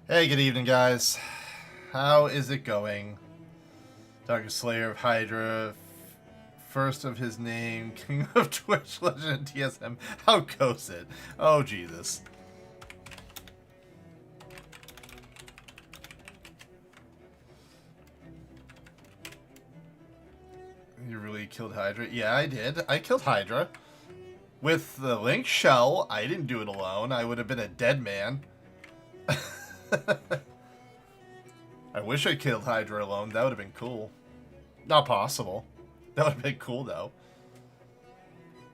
Hey, good evening, guys. How is it going? Dark Slayer of Hydra, first of his name, King of Twitch, Legend TSM. How goes it? Oh, Jesus. You really killed Hydra? Yeah, I did. I killed Hydra. With the Link Shell, I didn't do it alone. I would have been a dead man. I wish I killed Hydra alone. That would have been cool. Not possible. That would have been cool, though.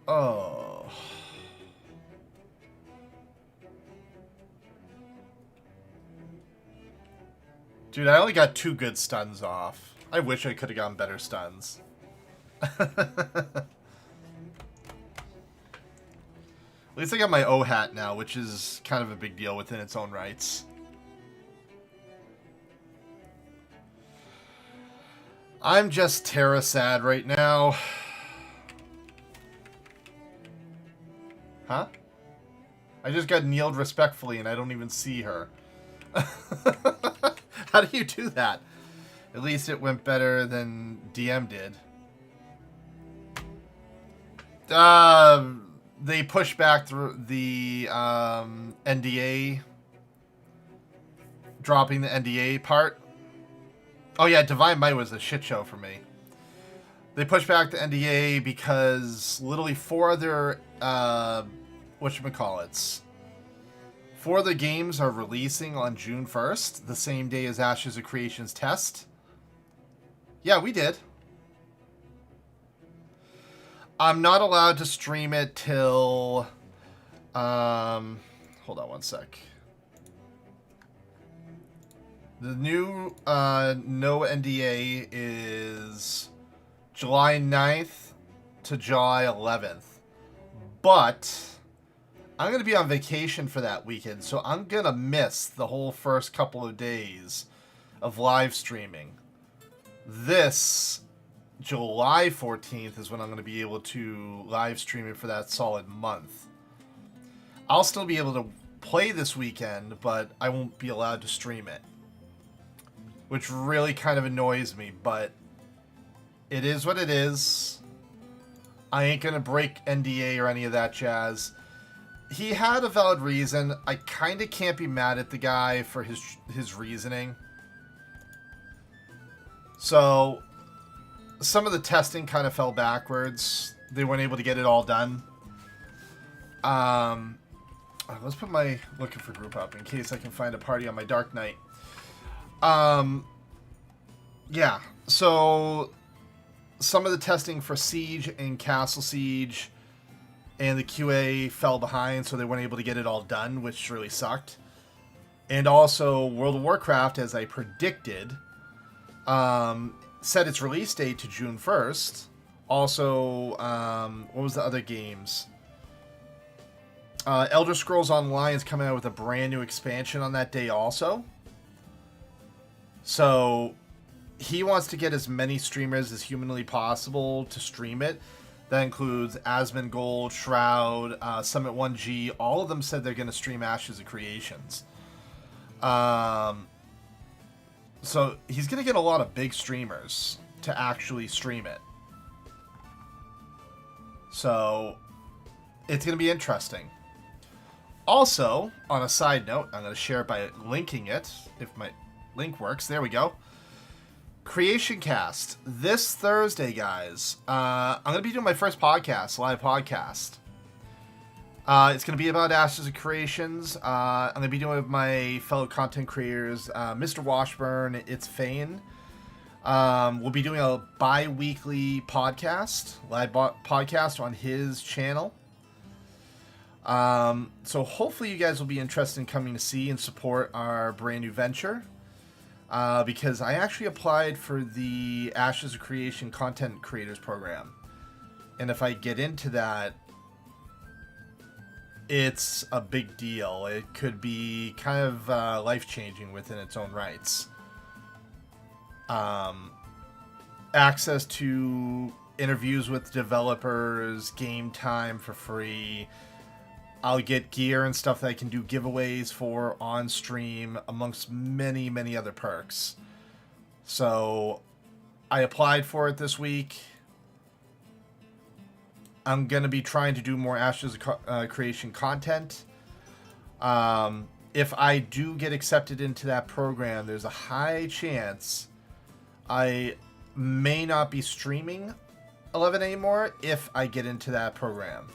Oh. Dude, I only got 2 good stuns off. I wish I could have gotten better stuns. At least I got my O hat now, which is kind of a big deal within its own rights. I'm just Terra sad right now. Huh? I just got kneeled respectfully and I don't even see her. How do you do that? At least it went better than DM did. They pushed back through the NDA, dropping the NDA part. Oh yeah, Divine Might was a shit show for me. They pushed back the NDA because literally 4 other whatchamacallits, 4 of the games are releasing on June 1st, the same day as Ashes of Creation's test. Yeah, we did. I'm not allowed to stream it till... hold on one sec. The new no NDA is July 9th to July 11th. But I'm going to be on vacation for that weekend, so I'm going to miss the whole first couple of days of live streaming. This July 14th is when I'm going to be able to live stream it for that solid month. I'll still be able to play this weekend, but I won't be allowed to stream it, which really kind of annoys me, but it is what it is. I ain't going to break NDA or any of that jazz. He had a valid reason. I kind of can't be mad at the guy for his reasoning. So some of the testing kind of fell backwards. They weren't able to get it all done. Let's put my looking for group up in case I can find a party on my Dark Knight. Yeah, so some of the testing for Siege and Castle Siege and the QA fell behind, so they weren't able to get it all done, which really sucked. And also, World of Warcraft, as I predicted, set its release date to June 1st. Also, what was the other games? Elder Scrolls Online is coming out with a brand new expansion on that day also. So he wants to get as many streamers as humanly possible to stream it. That includes Asmongold, Shroud, Summit 1G. All of them said they're going to stream Ashes of Creations. So he's going to get a lot of big streamers to actually stream it. So it's going to be interesting. Also, on a side note, I'm going to share it by linking it, if my link works. There we go. CreationCast. This Thursday, guys, I'm going to be doing my first podcast, live podcast. It's going to be about Ashes of Creations. I'm going to be doing it with my fellow content creators, Mr. Washburn, It's Fane. We'll be doing a bi-weekly podcast, live podcast on his channel. So hopefully you guys will be interested in coming to see and support our brand new venture. Because I actually applied for the Ashes of Creation Content Creators Program. And if I get into that, it's a big deal. It could be kind of life-changing within its own rights. Access to interviews with developers, game time for free, I'll get gear and stuff that I can do giveaways for on stream, amongst many, many other perks. So I applied for it this week. I'm going to be trying to do more Ashes Creation content. If I do get accepted into that program, there's a high chance I may not be streaming 11 anymore if I get into that program.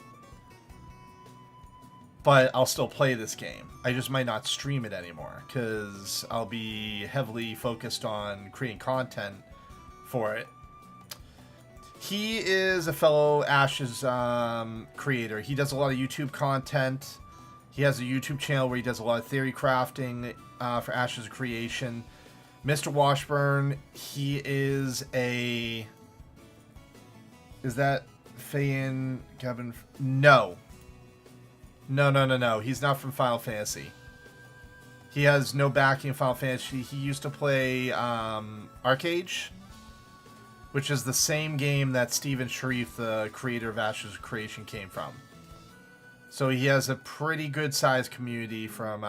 But I'll still play this game. I just might not stream it anymore because I'll be heavily focused on creating content for it. He is a fellow Ashes creator. He does a lot of YouTube content. He has a YouTube channel where he does a lot of theory crafting for Ashes Creation. Mr. Washburn, he is a... Is that Fayin Gavin? No. No. He's not from Final Fantasy. He has no backing in Final Fantasy. He used to play Arcade, which is the same game that Steven Sharif, the creator of Ashes Creation, came from. So he has a pretty good sized community from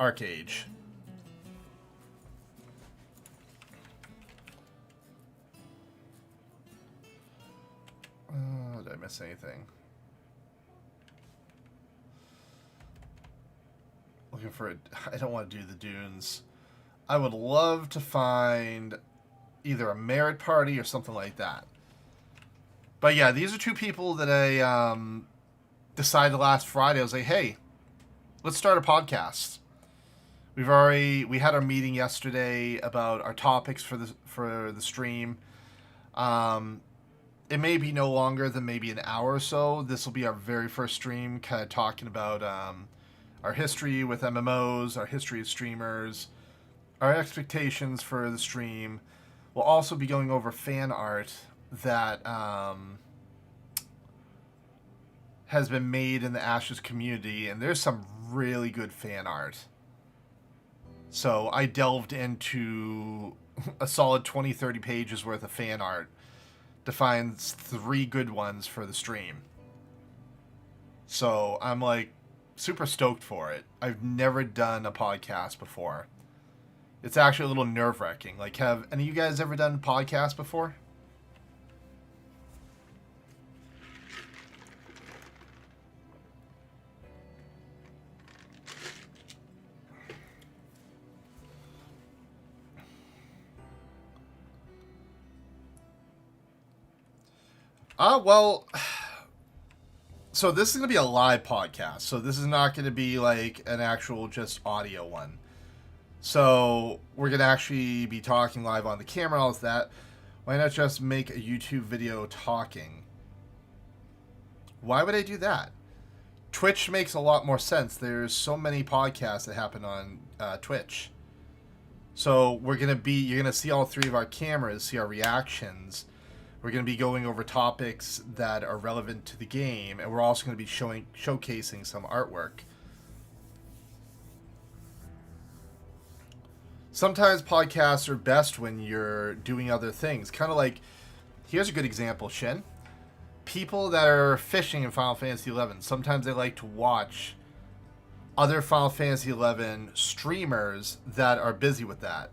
Arcade. Did I miss anything? Looking for I don't want to do the dunes. I would love to find either a merit party or something like that. But yeah, these are two people that I decided last Friday. I was like, hey, let's start a podcast. We had our meeting yesterday about our topics for the stream. It may be no longer than maybe an hour or so. This will be our very first stream, kind of talking about our history with MMOs, our history of streamers, our expectations for the stream. We'll also be going over fan art that has been made in the Ashes community, and there's some really good fan art. So I delved into a solid 20-30 pages worth of fan art to find 3 good ones for the stream. So I'm like super stoked for it. I've never done a podcast before. It's actually a little nerve-wracking. Like, have any of you guys ever done a podcast before? Well, so this is going to be a live podcast. So this is not going to be like an actual just audio one. So we're going to actually be talking live on the camera and all of that. Why not just make a YouTube video talking? Why would I do that? Twitch makes a lot more sense. There's so many podcasts that happen on Twitch. So you're going to see all 3 of our cameras, see our reactions. We're going to be going over topics that are relevant to the game, and we're also going to be showcasing some artwork. Sometimes podcasts are best when you're doing other things. Kind of like, here's a good example, Shin. People that are fishing in Final Fantasy XI, sometimes they like to watch other Final Fantasy XI streamers that are busy with that.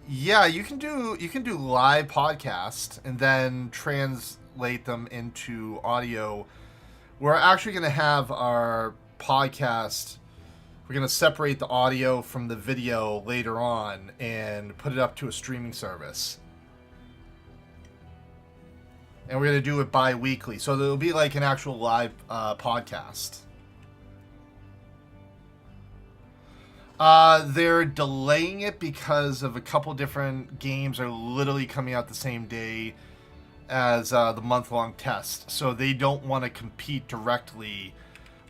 Yeah, you can do live podcasts and then translate them into audio. We're actually going to have our podcast. We're going to separate the audio from the video later on and put it up to a streaming service. And we're going to do it bi-weekly. So it'll be like an actual live podcast. They're delaying it because of a couple different games are literally coming out the same day as the month-long test. So they don't want to compete directly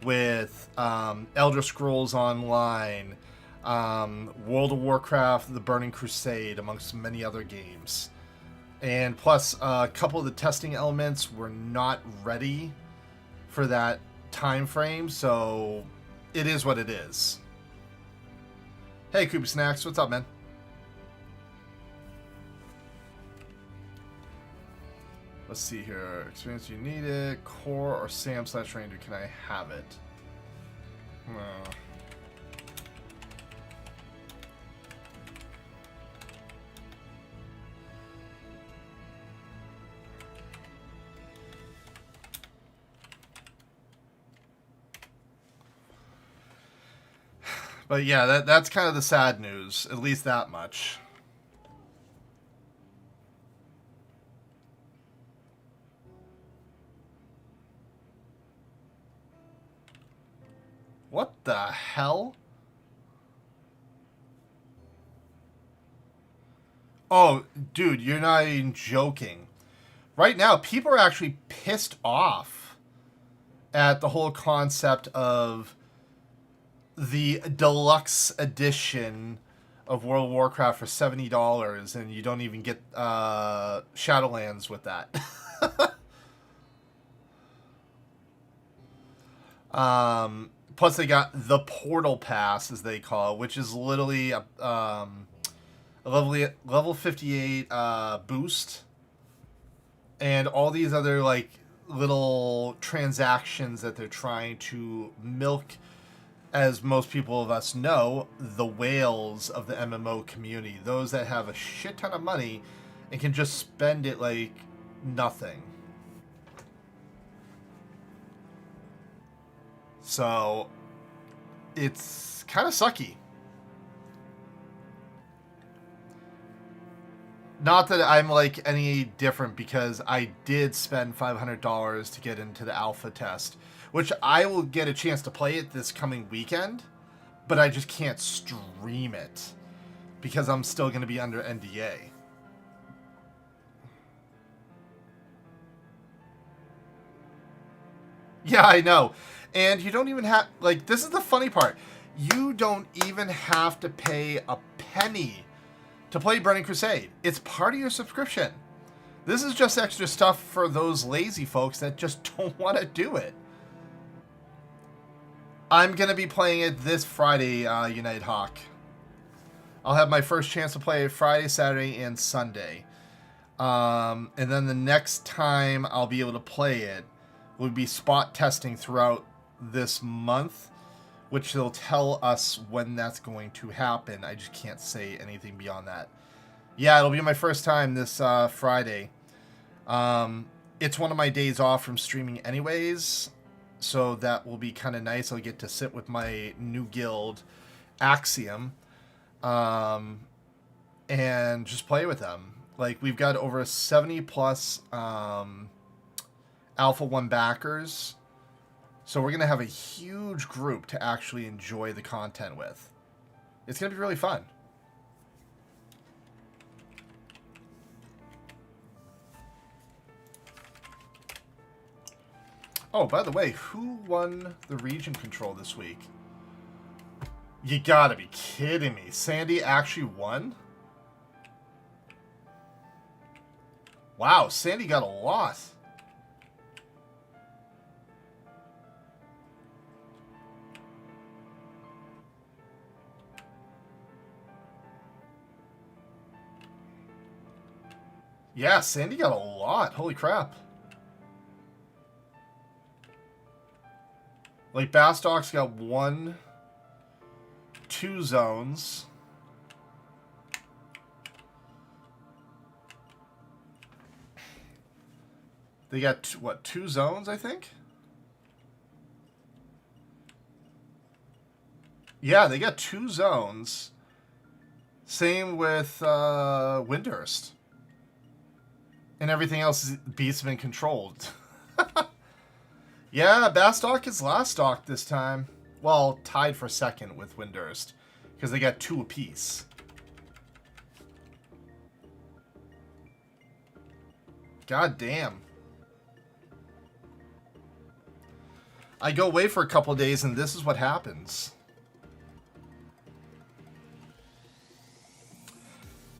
with Elder Scrolls Online, World of Warcraft, The Burning Crusade, amongst many other games. And plus, a couple of the testing elements were not ready for that time frame, so it is what it is. Hey, Koopa Snacks, what's up, man? Let's see here. Experience you need it. Core or Sam/Ranger. Can I have it? But yeah, that's kind of the sad news. At least that much. What the hell? Oh, dude, you're not even joking. Right now, people are actually pissed off at the whole concept of the deluxe edition of World of Warcraft for $70, and you don't even get Shadowlands with that. Plus, they got the Portal Pass, as they call it, which is literally a level 58 boost, and all these other like little transactions that they're trying to milk. As most people of us know, the whales of the MMO community, those that have a shit ton of money and can just spend it like nothing. So it's kind of sucky. Not that I'm like any different, because I did spend $500 to get into the alpha test, which I will get a chance to play it this coming weekend, but I just can't stream it because I'm still going to be under NDA. Yeah, I know. And you don't even have, like, this is the funny part. You don't even have to pay a penny to play Burning Crusade. It's part of your subscription. This is just extra stuff for those lazy folks that just don't want to do it. I'm going to be playing it this Friday, United Hawk. I'll have my first chance to play it Friday, Saturday, and Sunday. And then the next time I'll be able to play it will be spot testing throughout this month, which will tell us when that's going to happen. I just can't say anything beyond that. Yeah, it'll be my first time this Friday. It's one of my days off from streaming anyways, so that will be kind of nice. I'll get to sit with my new guild, Axiom, and just play with them. Like, we've got over 70 plus Alpha 1 backers, so we're going to have a huge group to actually enjoy the content with. It's going to be really fun. Oh, by the way, who won the region control this week? You gotta be kidding me. Sandy actually won? Wow, Sandy got a lot. Yeah, Sandy got a lot. Holy crap. Like, Bastock's got 1, 2 zones. They got, what, 2 zones, I think? Yeah, they got 2 zones. Same with Windhurst. And everything else is Beastman controlled. Yeah, Bastock is last stock this time. Well, tied for second with Windhurst, because they got 2 apiece. God damn. I go away for a couple of days, and this is what happens.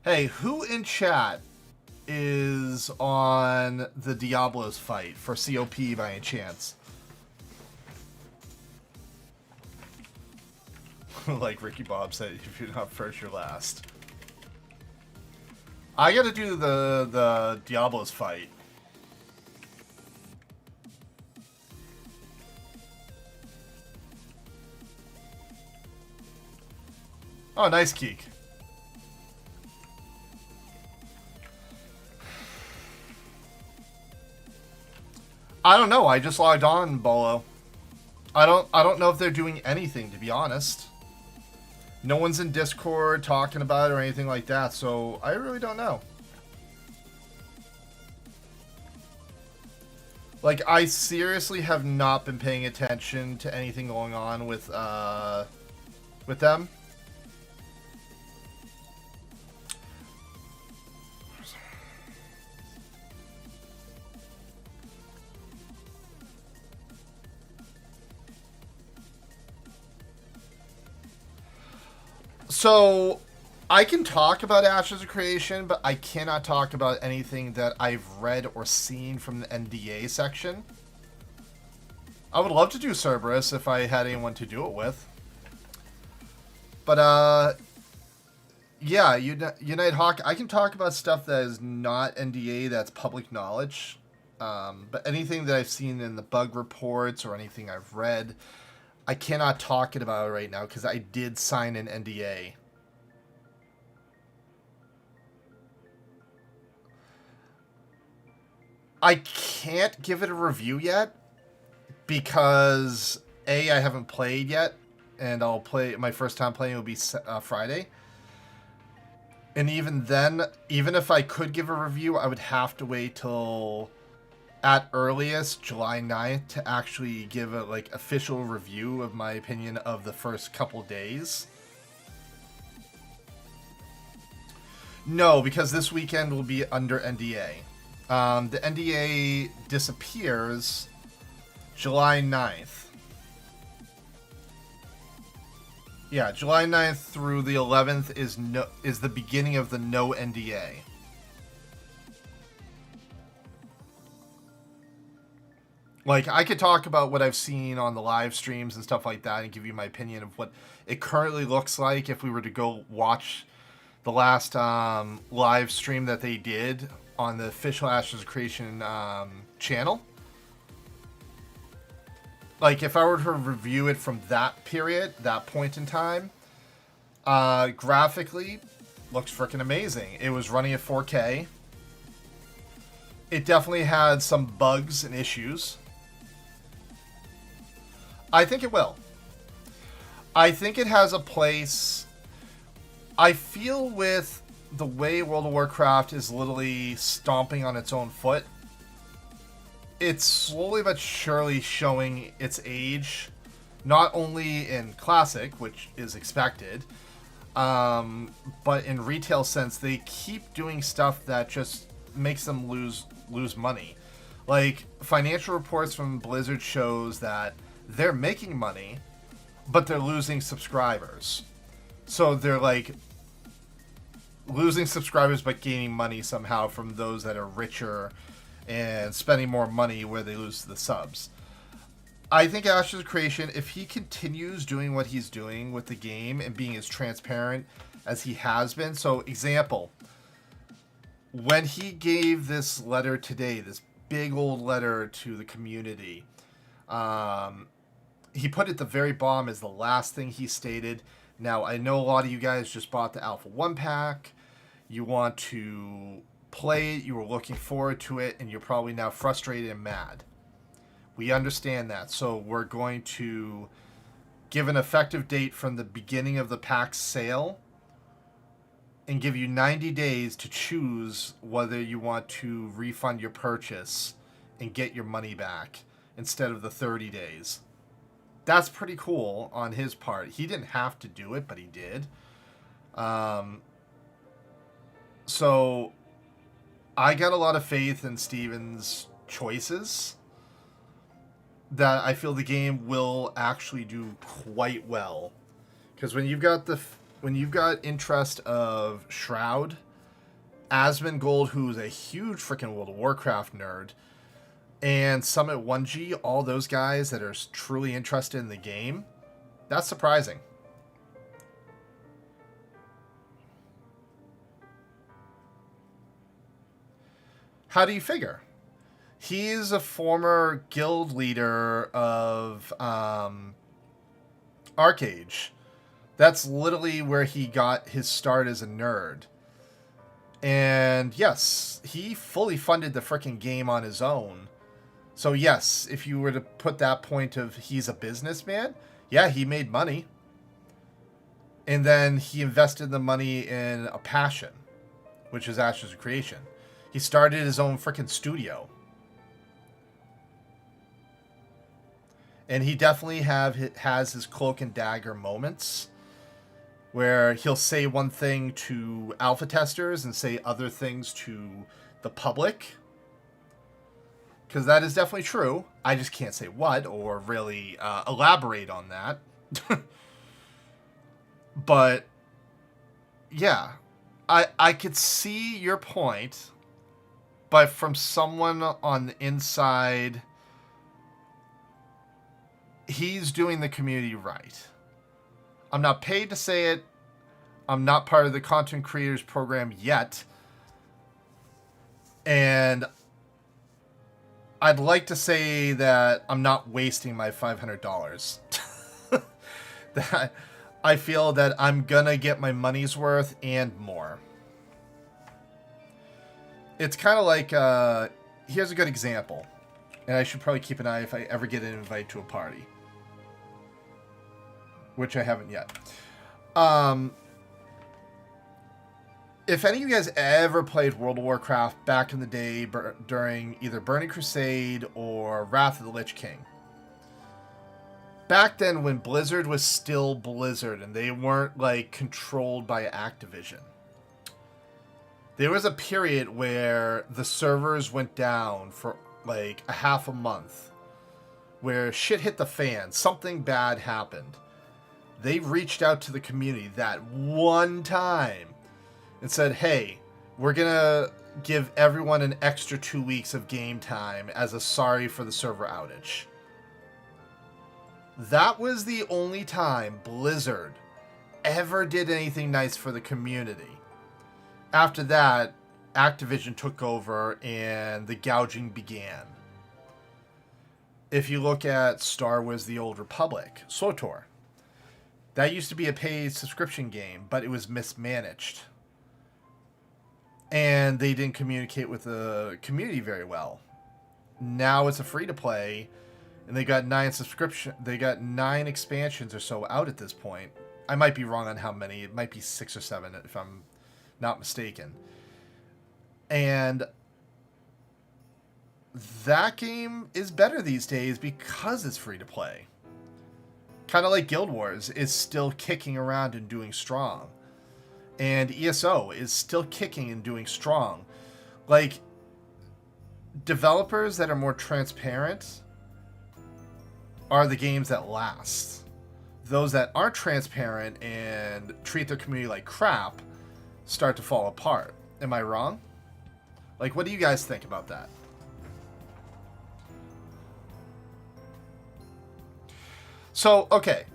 Hey, who in chat is on the Diablos fight for COP by any chance? Like Ricky Bob said, if you're not first, you're last. I gotta do the Diablos fight. Oh, nice geek. I don't know. I just logged on, Bolo. I don't know if they're doing anything, to be honest. No one's in Discord talking about it or anything like that, so I really don't know. Like, I seriously have not been paying attention to anything going on with them. So, I can talk about Ashes of Creation, but I cannot talk about anything that I've read or seen from the NDA section. I would love to do Cerberus if I had anyone to do it with. But, yeah, Unite Hawk, I can talk about stuff that is not NDA, that's public knowledge. But anything that I've seen in the bug reports or anything I've read, I cannot talk about it right now because I did sign an NDA. I can't give it a review yet because A, I haven't played yet, and I'll play, my first time playing will be Friday. And even then, even if I could give a review, I would have to wait till at earliest July 9th to actually give a like official review of my opinion of the first couple days. No, because this weekend will be under NDA. The NDA disappears July 9th. Yeah, July 9th through the 11th is the beginning of the no NDA. Like, I could talk about what I've seen on the live streams and stuff like that and give you my opinion of what it currently looks like if we were to go watch the last live stream that they did on the official Ashes of Creation channel. Like, if I were to review it from that period, that point in time, graphically, looks freaking amazing. It was running at 4K. It definitely had some bugs and issues. I think it will. I think it has a place. I feel with the way World of Warcraft is literally stomping on its own foot, it's slowly but surely showing its age, not only in Classic, which is expected, but in retail sense, they keep doing stuff that just makes them lose money. Like, financial reports from Blizzard shows that they're making money, but they're losing subscribers. So they're like losing subscribers but gaining money somehow from those that are richer and spending more money where they lose the subs. I think Ashes of Creation, if he continues doing what he's doing with the game and being as transparent as he has been. So, example, when he gave this letter today, this big old letter to the community, he put at the very bottom as the last thing he stated. Now, I know a lot of you guys just bought the Alpha 1 pack. You want to play it, you were looking forward to it, and you're probably now frustrated and mad. We understand that, so we're going to give an effective date from the beginning of the pack sale and give you 90 days to choose whether you want to refund your purchase and get your money back instead of the 30 days. That's pretty cool on his part. He didn't have to do it, but he did. So I got a lot of faith in Steven's choices that I feel the game will actually do quite well. Because when you've got interest of Shroud, Asmongold, who's a huge freaking World of Warcraft nerd, and Summit 1G, all those guys that are truly interested in the game, that's surprising. How do you figure? He's a former guild leader of Arcage. That's literally where he got his start as a nerd. And yes, he fully funded the freaking game on his own. So yes, if you were to put that point of he's a businessman, yeah, he made money. And then he invested the money in a passion, which is Ashes of Creation. He started his own freaking studio. And he definitely has his cloak and dagger moments where he'll say one thing to alpha testers and say other things to the public. Because that is definitely true. I just can't say what or really elaborate on that. But, yeah. I could see your point. But from someone on the inside, he's doing the community right. I'm not paid to say it. I'm not part of the content creators program yet. And I'd like to say that I'm not wasting my $500. That I feel that I'm gonna get my money's worth and more. It's kind of like, here's a good example. And I should probably keep an eye if I ever get an invite to a party. Which I haven't yet. If any of you guys ever played World of Warcraft back in the day during either Burning Crusade or Wrath of the Lich King. Back then when Blizzard was still Blizzard and they weren't like controlled by Activision. There was a period where the servers went down for like a half a month. Where shit hit the fan. Something bad happened. They reached out to the community that one time and said, hey, we're going to give everyone an extra 2 weeks of game time as a sorry for the server outage. That was the only time Blizzard ever did anything nice for the community. After that, Activision took over and the gouging began. If you look at Star Wars The Old Republic, SWTOR, that used to be a paid subscription game, but it was mismanaged. And they didn't communicate with the community very well. Now it's a free-to-play, and they got 9 expansions or so out at this point. I might be wrong on how many. It might be 6 or 7 if I'm not mistaken. And that game is better these days because it's free-to-play. Kind of like Guild Wars is still kicking around and doing strong. And ESO is still kicking and doing strong. Like, developers that are more transparent are the games that last. Those that aren't transparent and treat their community like crap start to fall apart. Am I wrong? Like, what do you guys think about that? So, okay.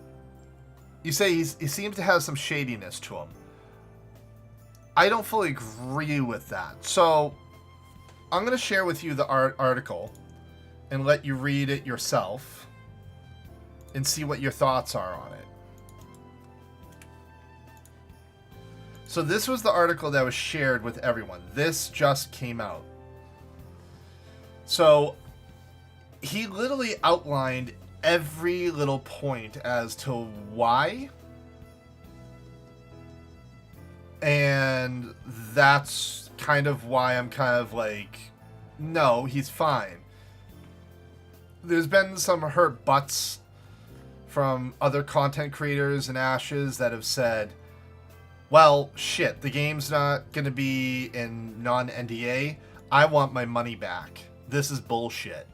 You say he seems to have some shadiness to him. I don't fully agree with that. So, I'm going to share with you the article and let you read it yourself and see what your thoughts are on it. So, this was the article that was shared with everyone. This just came out. So, he literally outlined every little point as to why, and that's kind of why I'm kind of like, no, he's fine. There's been some hurt butts from other content creators and Ashes that have said, well, shit, the game's not going to be in non-NDA. I want my money back. This is bullshit.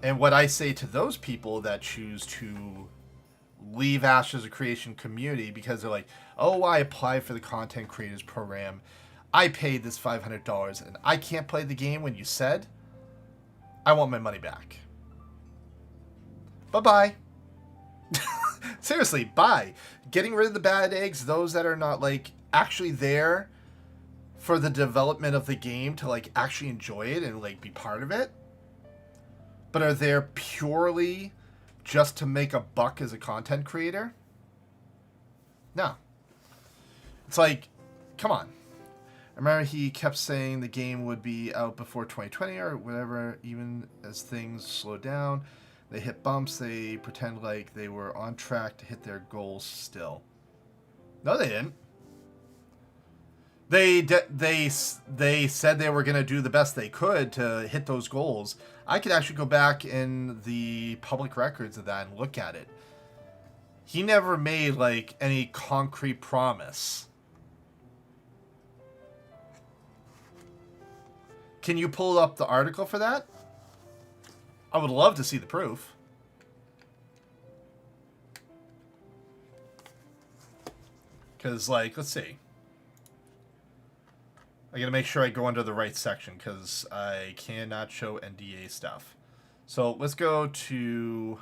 And what I say to those people that choose to leave Ashes of Creation community because they're like, oh, I applied for the content creators program. I paid this $500 and I can't play the game when you said, I want my money back. Bye-bye. Seriously, bye. Getting rid of the bad eggs, those that are not like actually there for the development of the game to like actually enjoy it and like be part of it, but are there purely just to make a buck as a content creator. No. It's like, come on. I remember he kept saying the game would be out before 2020 or whatever, even as things slow down. They hit bumps, they pretend like they were on track to hit their goals still. No, they didn't. They said they were going to do the best they could to hit those goals. I could actually go back in the public records of that and look at it. He never made, like, any concrete promise. Can you pull up the article for that? I would love to see the proof. Because, like, let's see. I gotta make sure I go under the right section because I cannot show NDA stuff. So let's go to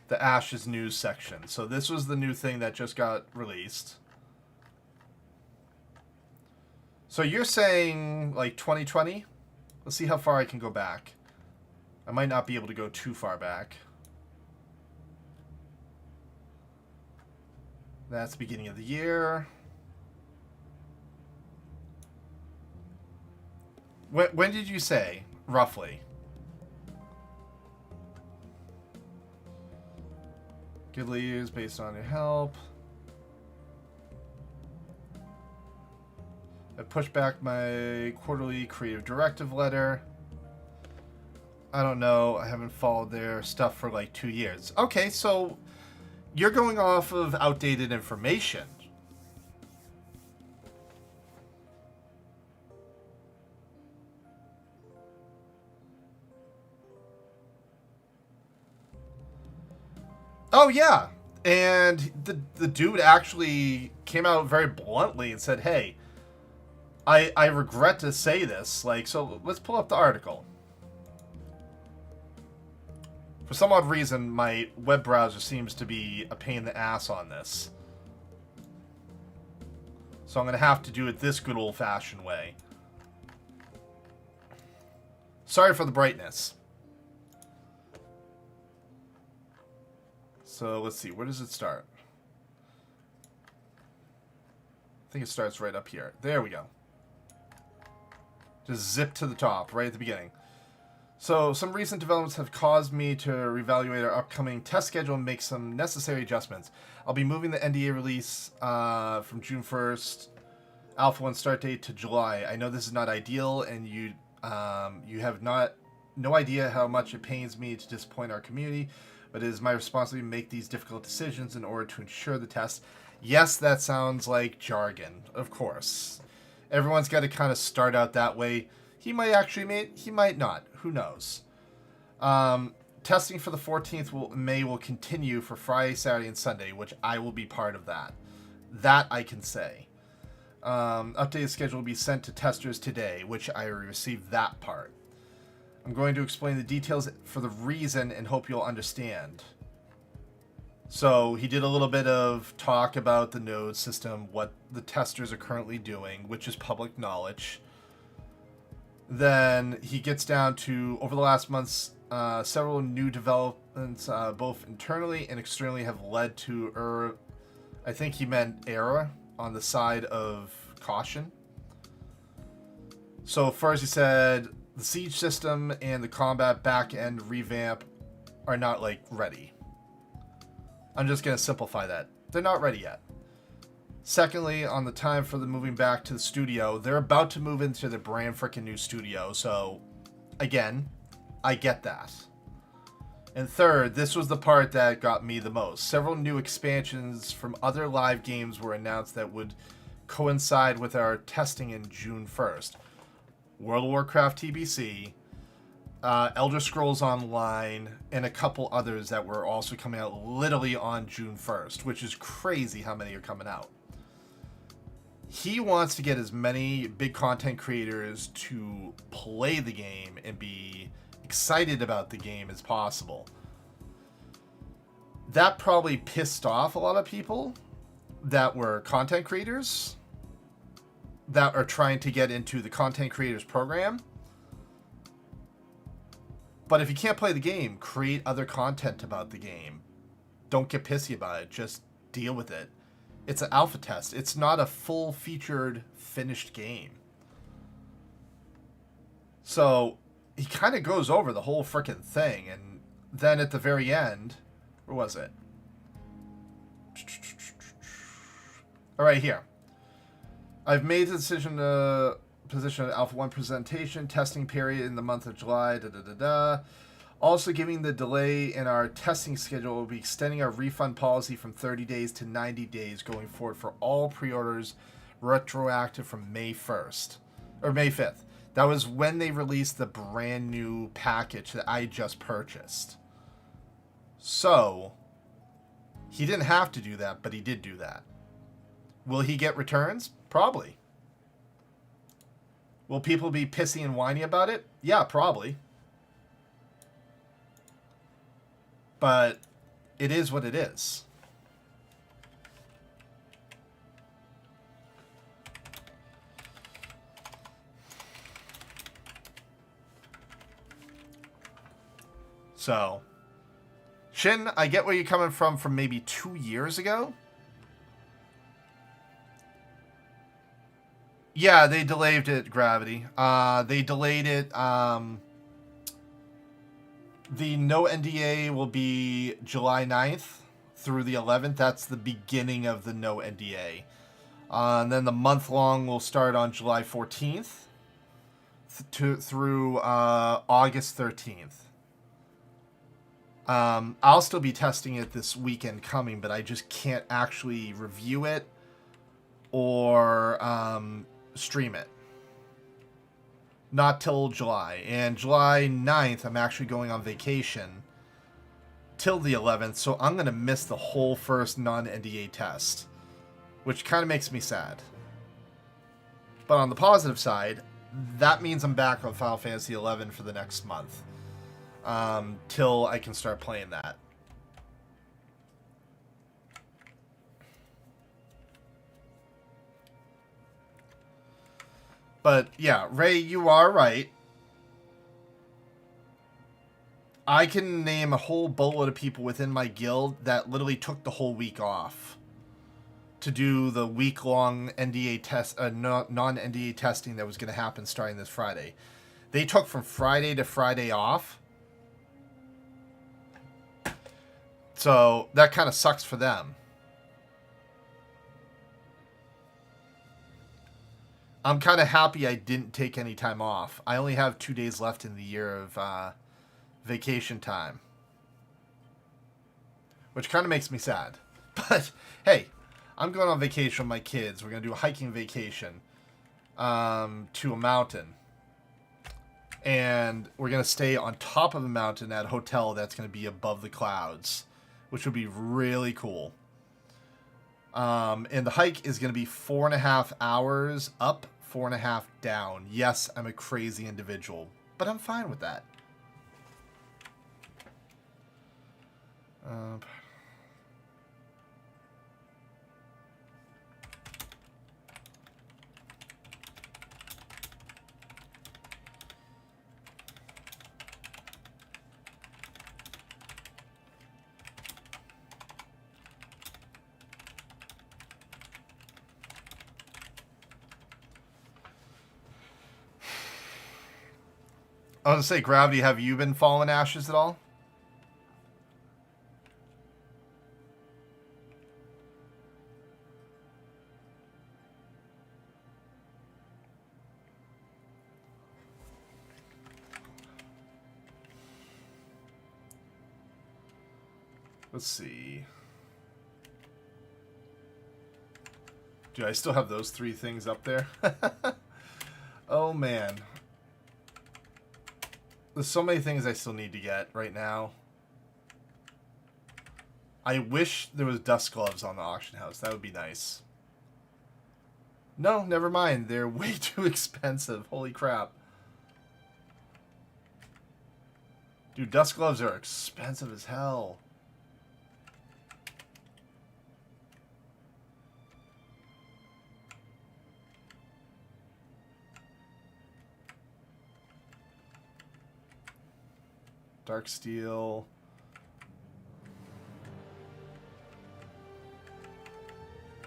the Ashes news section. So this was the new thing that just got released. So you're saying like 2020? Let's see how far I can go back. I might not be able to go too far back. That's the beginning of the year. When did you say, roughly? Good leaders based on your help. I pushed back my quarterly creative directive letter. I don't know. I haven't followed their stuff for like 2 years. Okay, so you're going off of outdated information. Oh, yeah. And the dude actually came out very bluntly and said, hey, I regret to say this. Like, so let's pull up the article. For some odd reason, my web browser seems to be a pain in the ass on this. So I'm going to have to do it this good old-fashioned way. Sorry for the brightness. So let's see, where does it start? I think it starts right up here. There we go. Just zip to the top, right at the beginning. So, some recent developments have caused me to reevaluate our upcoming test schedule and make some necessary adjustments. I'll be moving the NDA release from June 1st, Alpha 1 start date, to July. I know this is not ideal, and you have no idea how much it pains me to disappoint our community, but it is my responsibility to make these difficult decisions in order to ensure the test. Yes, that sounds like jargon, of course. Everyone's got to kind of start out that way. He might actually make, he might not. Who knows? Testing for the 14th May will continue for Friday, Saturday, and Sunday, which I will be part of that. That I can say. Updated schedule will be sent to testers today, which I received that part. I'm going to explain the details for the reason and hope you'll understand. So he did a little bit of talk about the node system, what the testers are currently doing, which is public knowledge. Then he gets down to, over the last months, several new developments, both internally and externally, have led to, I think he meant error on the side of caution. So first he said the siege system and the combat back-end revamp are not, like, ready. I'm just going to simplify that. They're not ready yet. Secondly, on the time for the moving back to the studio, they're about to move into the brand freaking new studio, so, again, I get that. And third, this was the part that got me the most. Several new expansions from other live games were announced that would coincide with our testing in June 1st. World of Warcraft TBC, Elder Scrolls Online, and a couple others that were also coming out literally on June 1st, which is crazy how many are coming out. He wants to get as many big content creators to play the game and be excited about the game as possible. That probably pissed off a lot of people that were content creators that are trying to get into the content creators program. But if you can't play the game, create other content about the game. Don't get pissy about it. Just deal with it. It's an alpha test. It's not a full-featured, finished game. So he kind of goes over the whole frickin' thing, and then at the very end, where was it? All right, here. I've made the decision to position an Alpha 1 presentation testing period in the month of July. Also, given the delay in our testing schedule, we'll be extending our refund policy from 30 days to 90 days going forward for all pre-orders, retroactive from May 1st or May 5th. That was when they released the brand new package that I just purchased. So, he didn't have to do that, but he did do that. Will he get returns? Probably. Will people be pissy and whiny about it? Yeah, probably. But it is what it is. So, Shin, I get where you're coming from maybe 2 years ago. Yeah, they delayed it, Gravity. They delayed it. The no NDA will be July 9th through the 11th. That's the beginning of the no NDA. And then the month-long will start on July 14th through August 13th. I'll still be testing it this weekend coming, but I just can't actually review it or stream it. Not till July. And July 9th, I'm actually going on vacation till the 11th, so I'm going to miss the whole first non-NDA test, which kind of makes me sad. But on the positive side, that means I'm back on Final Fantasy XI for the next month, till I can start playing that. But yeah, Ray, you are right. I can name a whole boatload of people within my guild that literally took the whole week off to do the week-long NDA test, non-NDA testing that was going to happen starting this Friday. They took from Friday to Friday off. So that kind of sucks for them. I'm kind of happy I didn't take any time off. I only have 2 days left in the year of vacation time, which kind of makes me sad. But hey, I'm going on vacation with my kids. We're going to do a hiking vacation to a mountain. And we're going to stay on top of a mountain at a hotel that's going to be above the clouds, which would be really cool. And the hike is going to be 4.5 hours up, 4.5 down. Yes, I'm a crazy individual, but I'm fine with that. I was going to say, Gravity, have you been falling ashes at all? Let's see. Do I still have those 3 things up there? Oh, man. There's so many things I still need to get right now. I wish there was dust gloves on the auction house. That would be nice. No, never mind. They're way too expensive. Holy crap. Dude, dust gloves are expensive as hell. Dark steel.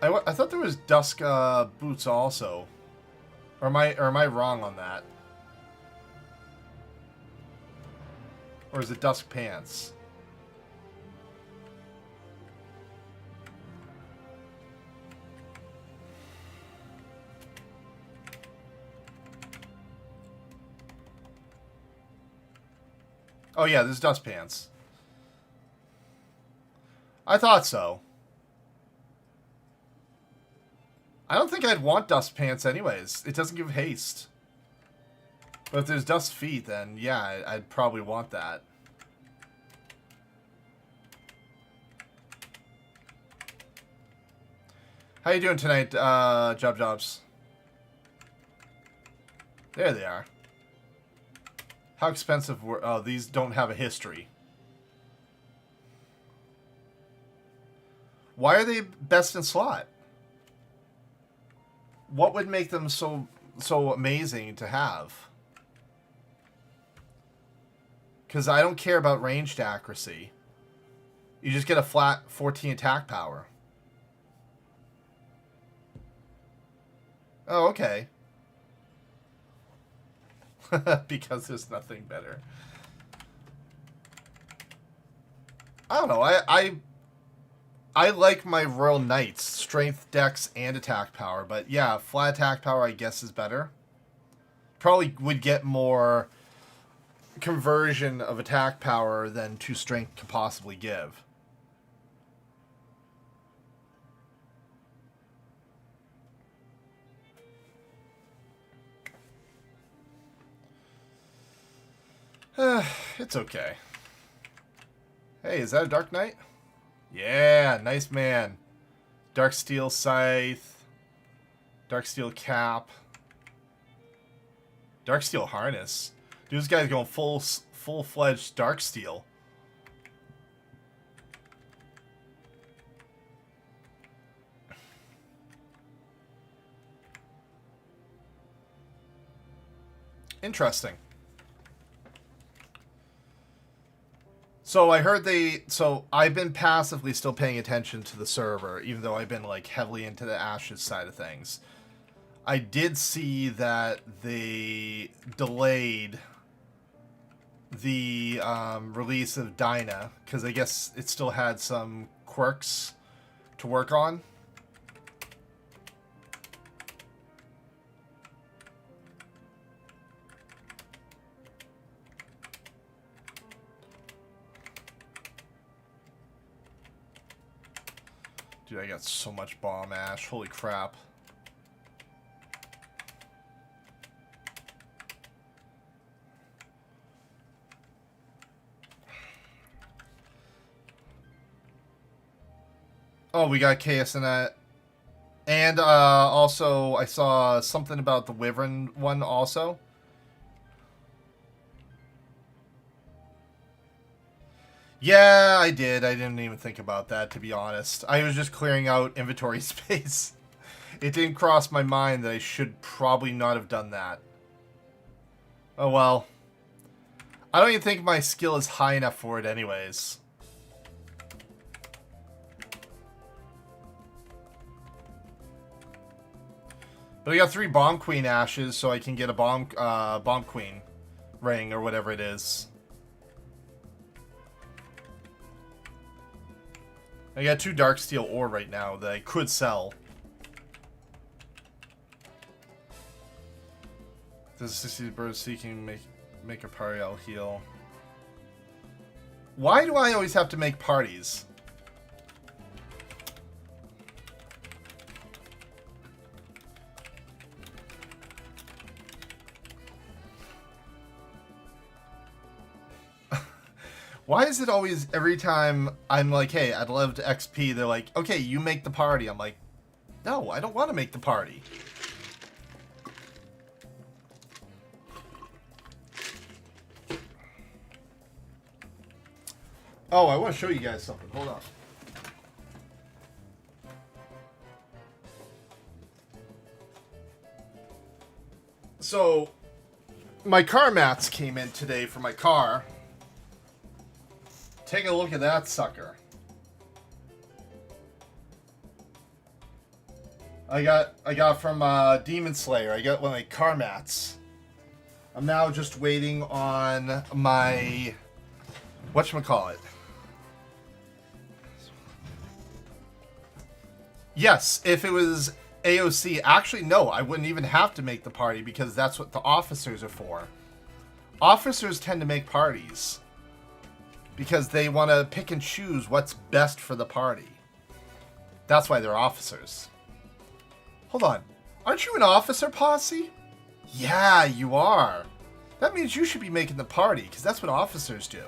I thought there was dusk boots also. Or am I wrong on that? Or is it dusk pants? Oh yeah, there's dust pants. I thought so. I don't think I'd want dust pants anyways. It doesn't give haste. But if there's dust feet, then yeah, I'd probably want that. How you doing tonight, Jobs? There they are. How expensive were... Oh, these don't have a history. Why are they best in slot? What would make them so amazing to have? Because I don't care about ranged accuracy. You just get a flat 14 attack power. Oh, okay. Because there's nothing better. I don't know. I like my Royal Knights. Strength, Dex, and attack power. But yeah, flat attack power I guess is better. Probably would get more conversion of attack power than 2 strength could possibly give. It's okay. Hey, is that a Dark Knight? Yeah, nice man. Dark Steel Scythe. Dark Steel Cap. Dark Steel Harness. Dude, this guy's going full-fledged Dark Steel. Interesting. So I heard so I've been passively still paying attention to the server, even though I've been like heavily into the Ashes side of things. I did see that they delayed the release of Dyna, because I guess it still had some quirks to work on. Dude, I got so much bomb ash. Holy crap. Oh, we got chaos in that. And also, I saw something about the Wyvern one also. Yeah, I did. I didn't even think about that, to be honest. I was just clearing out inventory space. It didn't cross my mind that I should probably not have done that. Oh well. I don't even think my skill is high enough for it anyways. But I got 3 Bomb Queen ashes, so I can get a Bomb Queen ring, or whatever it is. I got 2 Darksteel ore right now that I could sell. Does 60 birds seeking make a party? I'll heal. Why do I always have to make parties? Why is it always, every time I'm like, hey, I'd love to XP, they're like, okay, you make the party. I'm like, no, I don't want to make the party. Oh, I want to show you guys something. Hold on. So, my car mats came in today for my car. Take a look at that sucker. I got from Demon Slayer. I got one of my car mats. I'm now just waiting on my whatchamacallit. Yes, if it was AOC, actually no, I wouldn't even have to make the party because that's what the officers are for. Officers tend to make parties because they want to pick and choose what's best for the party. That's why they're officers. Hold on. Aren't you an officer, Posse? Yeah, you are. That means you should be making the party, because that's what officers do.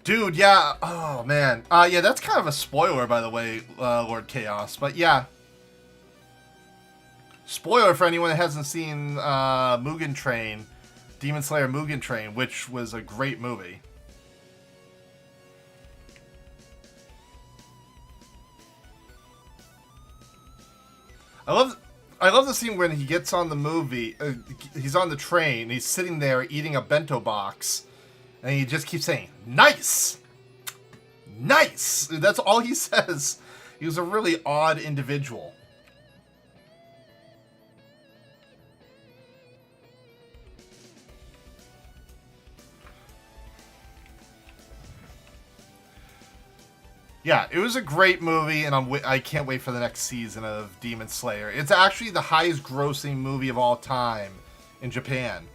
Dude, yeah. Oh, man. Yeah, that's kind of a spoiler, by the way, Lord Chaos. But, yeah. Spoiler for anyone that hasn't seen Mugen Train, Demon Slayer Mugen Train, which was a great movie. I love the scene when he gets on the movie. He's on the train. He's sitting there eating a bento box, and he just keeps saying, "Nice, nice." That's all he says. He was a really odd individual. Yeah, it was a great movie, and I can't wait for the next season of Demon Slayer. It's actually the highest grossing movie of all time in Japan.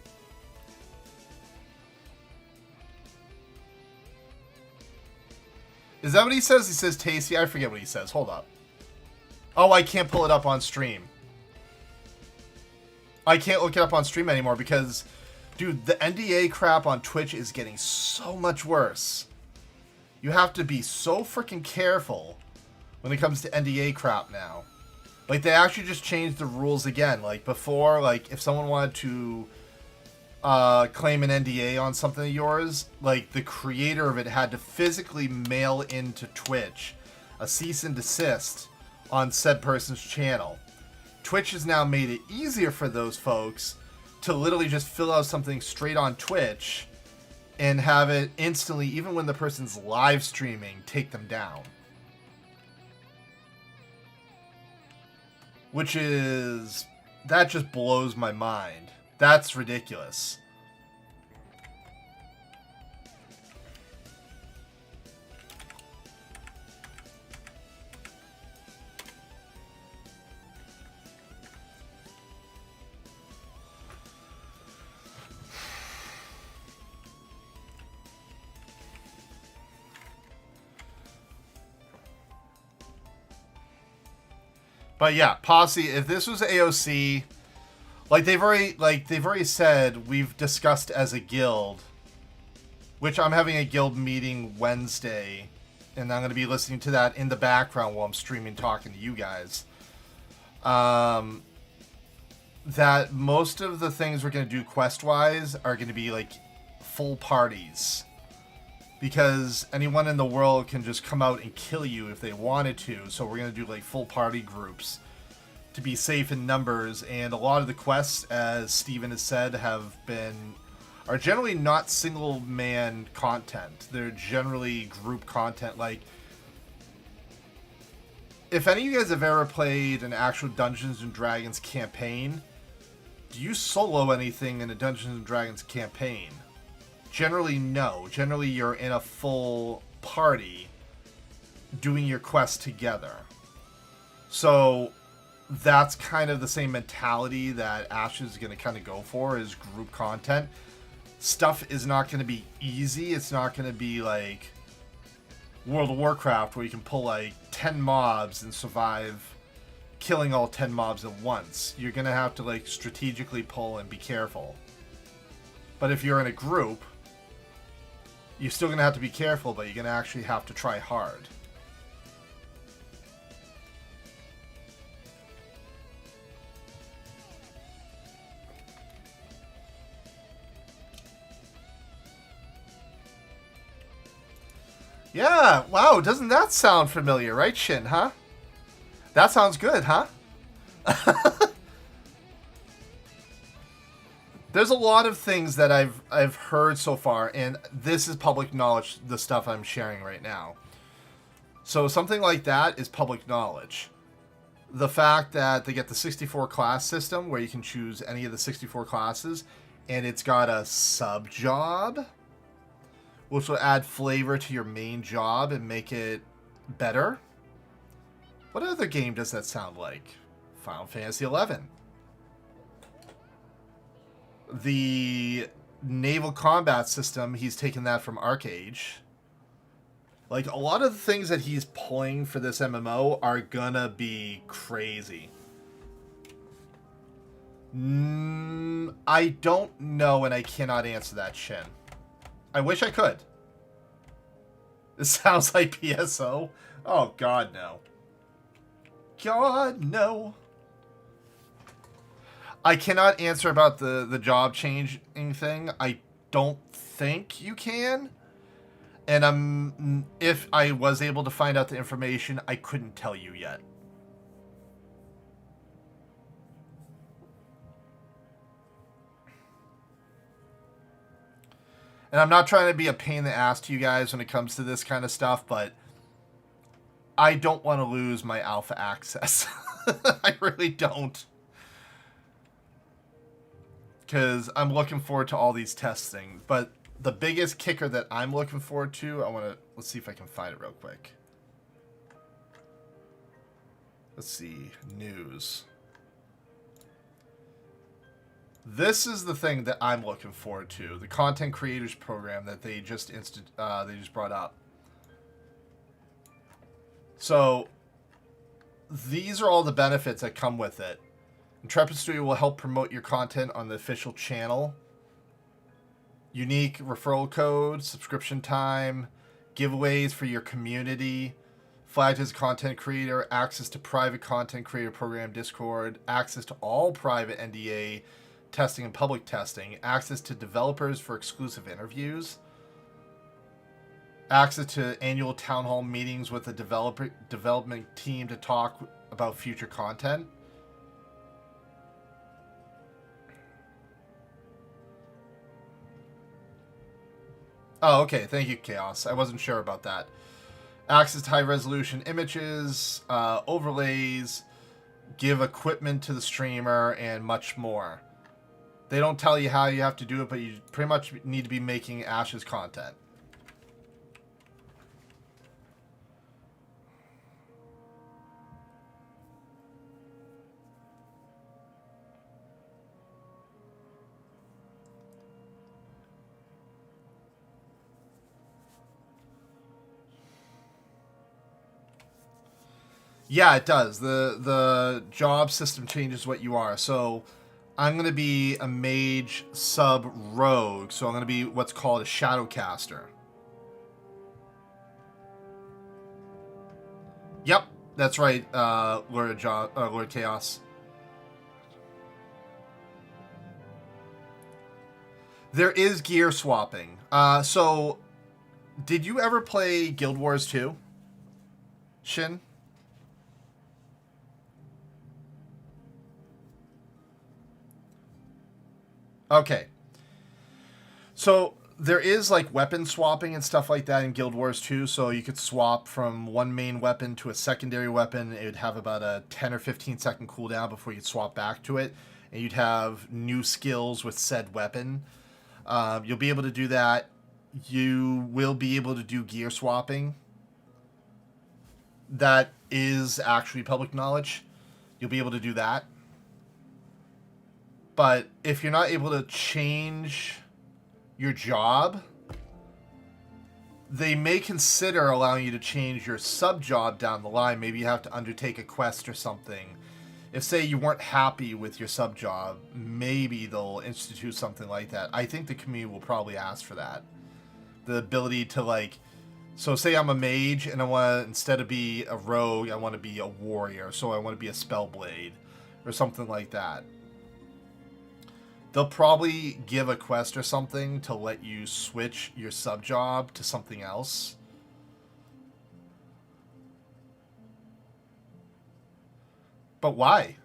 Is that what he says? He says tasty? I forget what he says. Hold up. Oh, I can't pull it up on stream. I can't look it up on stream anymore because, dude, the NDA crap on Twitch is getting so much worse. You have to be so freaking careful when it comes to NDA crap now. Like, they actually just changed the rules again. Like, before, like, if someone wanted to claim an NDA on something of yours, like, the creator of it had to physically mail into Twitch a cease and desist on said person's channel. Twitch has now made it easier for those folks to literally just fill out something straight on Twitch and have it instantly, even when the person's live streaming, take them down. Which is... that just blows my mind. That's ridiculous. But yeah, Posse, if this was AOC, like they've already said, we've discussed as a guild, which I'm having a guild meeting Wednesday, and I'm going to be listening to that in the background while I'm streaming, talking to you guys. That most of the things we're going to do quest-wise are going to be like full parties. Because anyone in the world can just come out and kill you if they wanted to. So we're going to do like full party groups to be safe in numbers. And a lot of the quests, as Steven has said, are generally not single man content. They're generally group content. Like, if any of you guys have ever played an actual Dungeons and Dragons campaign, do you solo anything in a Dungeons and Dragons campaign? Generally, no. Generally, you're in a full party doing your quest together. So that's kind of the same mentality that Ash is going to kind of go for, is group content. Stuff is not going to be easy. It's not going to be like World of Warcraft where you can pull like 10 mobs and survive killing all 10 mobs at once. You're going to have to like strategically pull and be careful. But if you're in a group, you're still going to have to be careful, but you're going to actually have to try hard. Yeah, wow, doesn't that sound familiar, right, Shin, huh? That sounds good, huh? There's a lot of things that I've heard so far, and this is public knowledge, the stuff I'm sharing right now. So something like that is public knowledge. The fact that they get the 64 class system where you can choose any of the 64 classes, and it's got a sub job, which will add flavor to your main job and make it better. What other game does that sound like? Final Fantasy XI. The naval combat system, he's taken that from Arcade. Like, a lot of the things that he's pulling for this MMO are gonna be crazy. I don't know, and I cannot answer that, Shin. I wish I could. This sounds like PSO. Oh, God, no. God, no. I cannot answer about the job changing thing. I don't think you can. And if I was able to find out the information, I couldn't tell you yet. And I'm not trying to be a pain in the ass to you guys when it comes to this kind of stuff, but I don't want to lose my alpha access. I really don't. Because I'm looking forward to all these testing. But the biggest kicker that I'm looking forward to, let's see if I can find it real quick. Let's see, news. This is the thing that I'm looking forward to, the content creators program that they just brought up. So these are all the benefits that come with it. Intrepid Studio will help promote your content on the official channel. Unique referral code, subscription time, giveaways for your community, flagged as a content creator, access to private content creator program Discord, access to all private NDA testing and public testing, access to developers for exclusive interviews, access to annual town hall meetings with the development team to talk about future content. Oh, okay. Thank you, Chaos. I wasn't sure about that. Access to high-resolution images, overlays, give equipment to the streamer, and much more. They don't tell you how you have to do it, but you pretty much need to be making Ash's content. Yeah, it does. The job system changes what you are. So I'm going to be a mage sub rogue. So I'm going to be what's called a shadowcaster. Yep, that's right, Lord Chaos. There is gear swapping. So did you ever play Guild Wars 2? Shin? Okay. So there is like weapon swapping and stuff like that in Guild Wars 2. So you could swap from one main weapon to a secondary weapon. It would have about a 10 or 15 second cooldown before you'd swap back to it. And you'd have new skills with said weapon. You'll be able to do that. You will be able to do gear swapping. That is actually public knowledge. You'll be able to do that. But if you're not able to change your job, they may consider allowing you to change your sub-job down the line. Maybe you have to undertake a quest or something. If, say, you weren't happy with your sub-job, maybe they'll institute something like that. I think the community will probably ask for that. The ability to, like... So, say I'm a mage, and I want to, instead of be a rogue, I want to be a warrior. So I want to be a spellblade, or something like that. They'll probably give a quest or something to let you switch your sub-job to something else. But why?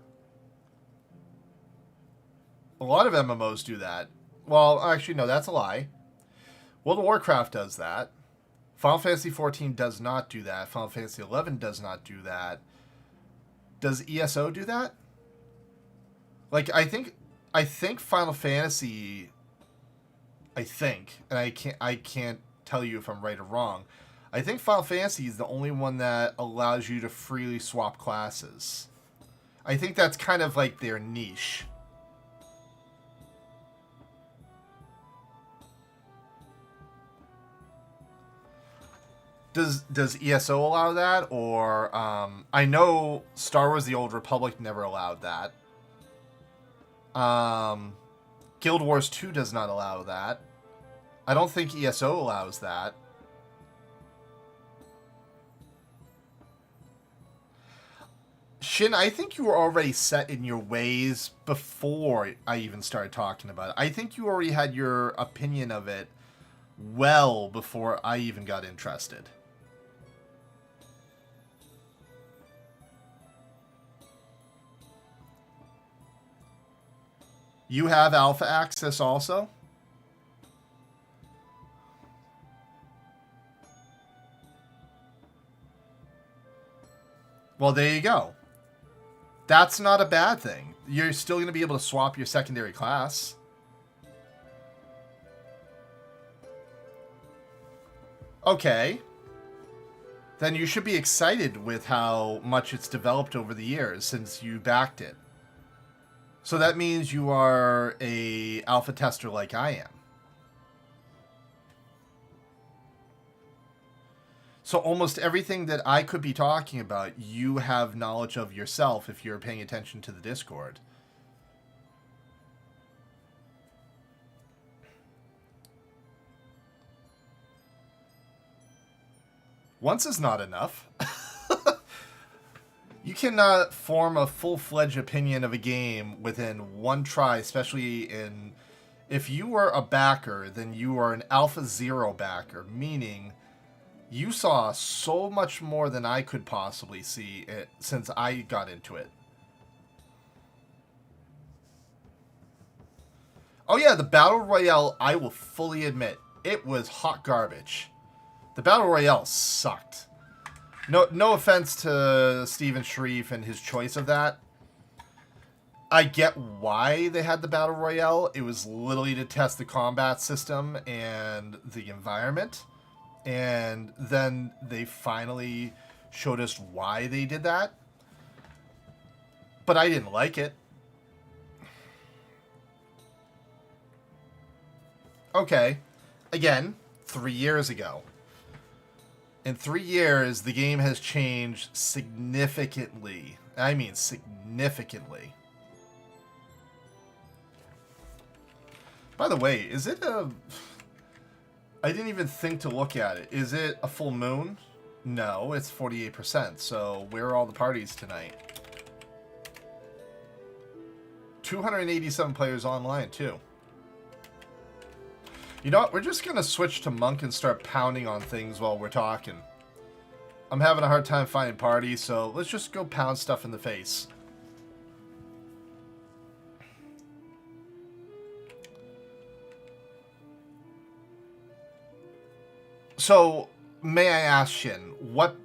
A lot of MMOs do that. Well, actually, no, that's a lie. World of Warcraft does that. Final Fantasy 14 does not do that. Final Fantasy 11 does not do that. Does ESO do that? Like, I think Final Fantasy, and I can't tell you if I'm right or wrong. I think Final Fantasy is the only one that allows you to freely swap classes. I think that's kind of like their niche. Does ESO allow that? Or I know Star Wars: The Old Republic never allowed that. Guild Wars 2 does not allow that. I don't think ESO allows that. Shin, I think you were already set in your ways before I even started talking about it. I think you already had your opinion of it well before I even got interested. You have alpha access also? Well, there you go. That's not a bad thing. You're still going to be able to swap your secondary class. Okay. Then you should be excited with how much it's developed over the years since you backed it. So that means you are a alpha tester like I am. So almost everything that I could be talking about, you have knowledge of yourself if you're paying attention to the Discord. Once is not enough. You cannot form a full-fledged opinion of a game within one try, especially in... If you were a backer, then you are an Alpha Zero backer, meaning you saw so much more than I could possibly see since I got into it. Oh yeah, the Battle Royale, I will fully admit, it was hot garbage. The Battle Royale sucked. No offense to Steven Sharif and his choice of that. I get why they had the Battle Royale. It was literally to test the combat system and the environment. And then they finally showed us why they did that. But I didn't like it. Okay. Again, 3 years ago. In 3 years, the game has changed significantly. I mean significantly. By the way, is it a... I didn't even think to look at it. Is it a full moon? No, it's 48%. So where are all the parties tonight? 287 players online, too. You know what? We're just going to switch to Monk and start pounding on things while we're talking. I'm having a hard time finding parties, so let's just go pound stuff in the face. So, may I ask, Shin, what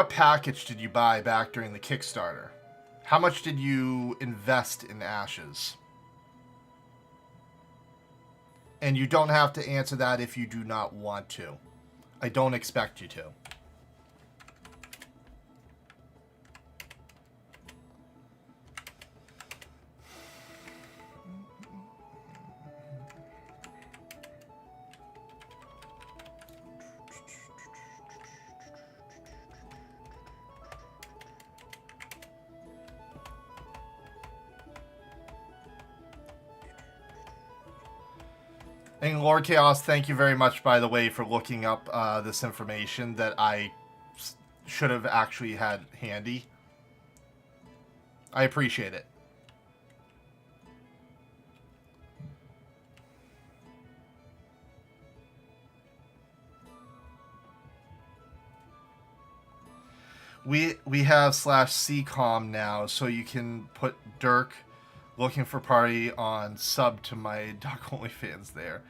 package did you buy back during the Kickstarter? How much did you invest in Ashes? And you don't have to answer that if you do not want to. I don't expect you to. And Lord Chaos, thank you very much, by the way, for looking up this information that I should have actually had handy. I appreciate it. We have /CCOM now, so you can put Dirk looking for party on sub to my Duck OnlyFans there.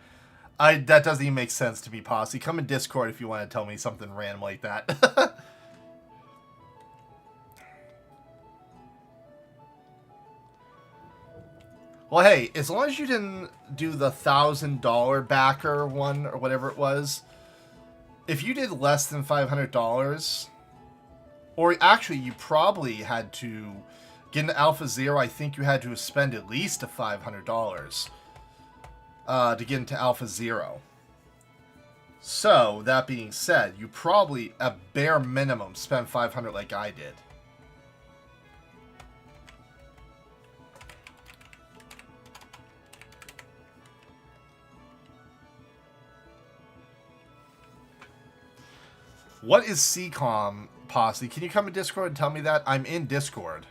That doesn't even make sense to me, Posse. Come in Discord if you want to tell me something random like that. Well, hey, as long as you didn't do the $1,000 backer one or whatever it was, if you did less than $500, or actually you probably had to get into Alpha Zero, I think you had to spend at least $500 to get into Alpha Zero. So, that being said, you probably, at bare minimum, spent $500 like I did. What is CCOM, Posse? Can you come in Discord and tell me that? I'm in Discord.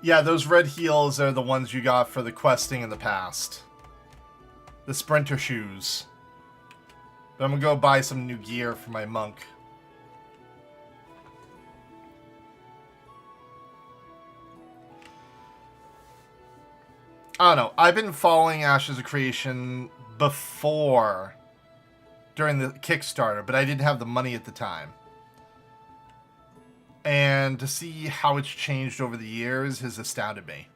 Yeah, those red heels are the ones you got for the questing in the past. The sprinter shoes. But I'm gonna go buy some new gear for my monk. I don't know. I've been following Ashes of Creation before, during the Kickstarter, but I didn't have the money at the time. And to see how it's changed over the years has astounded me.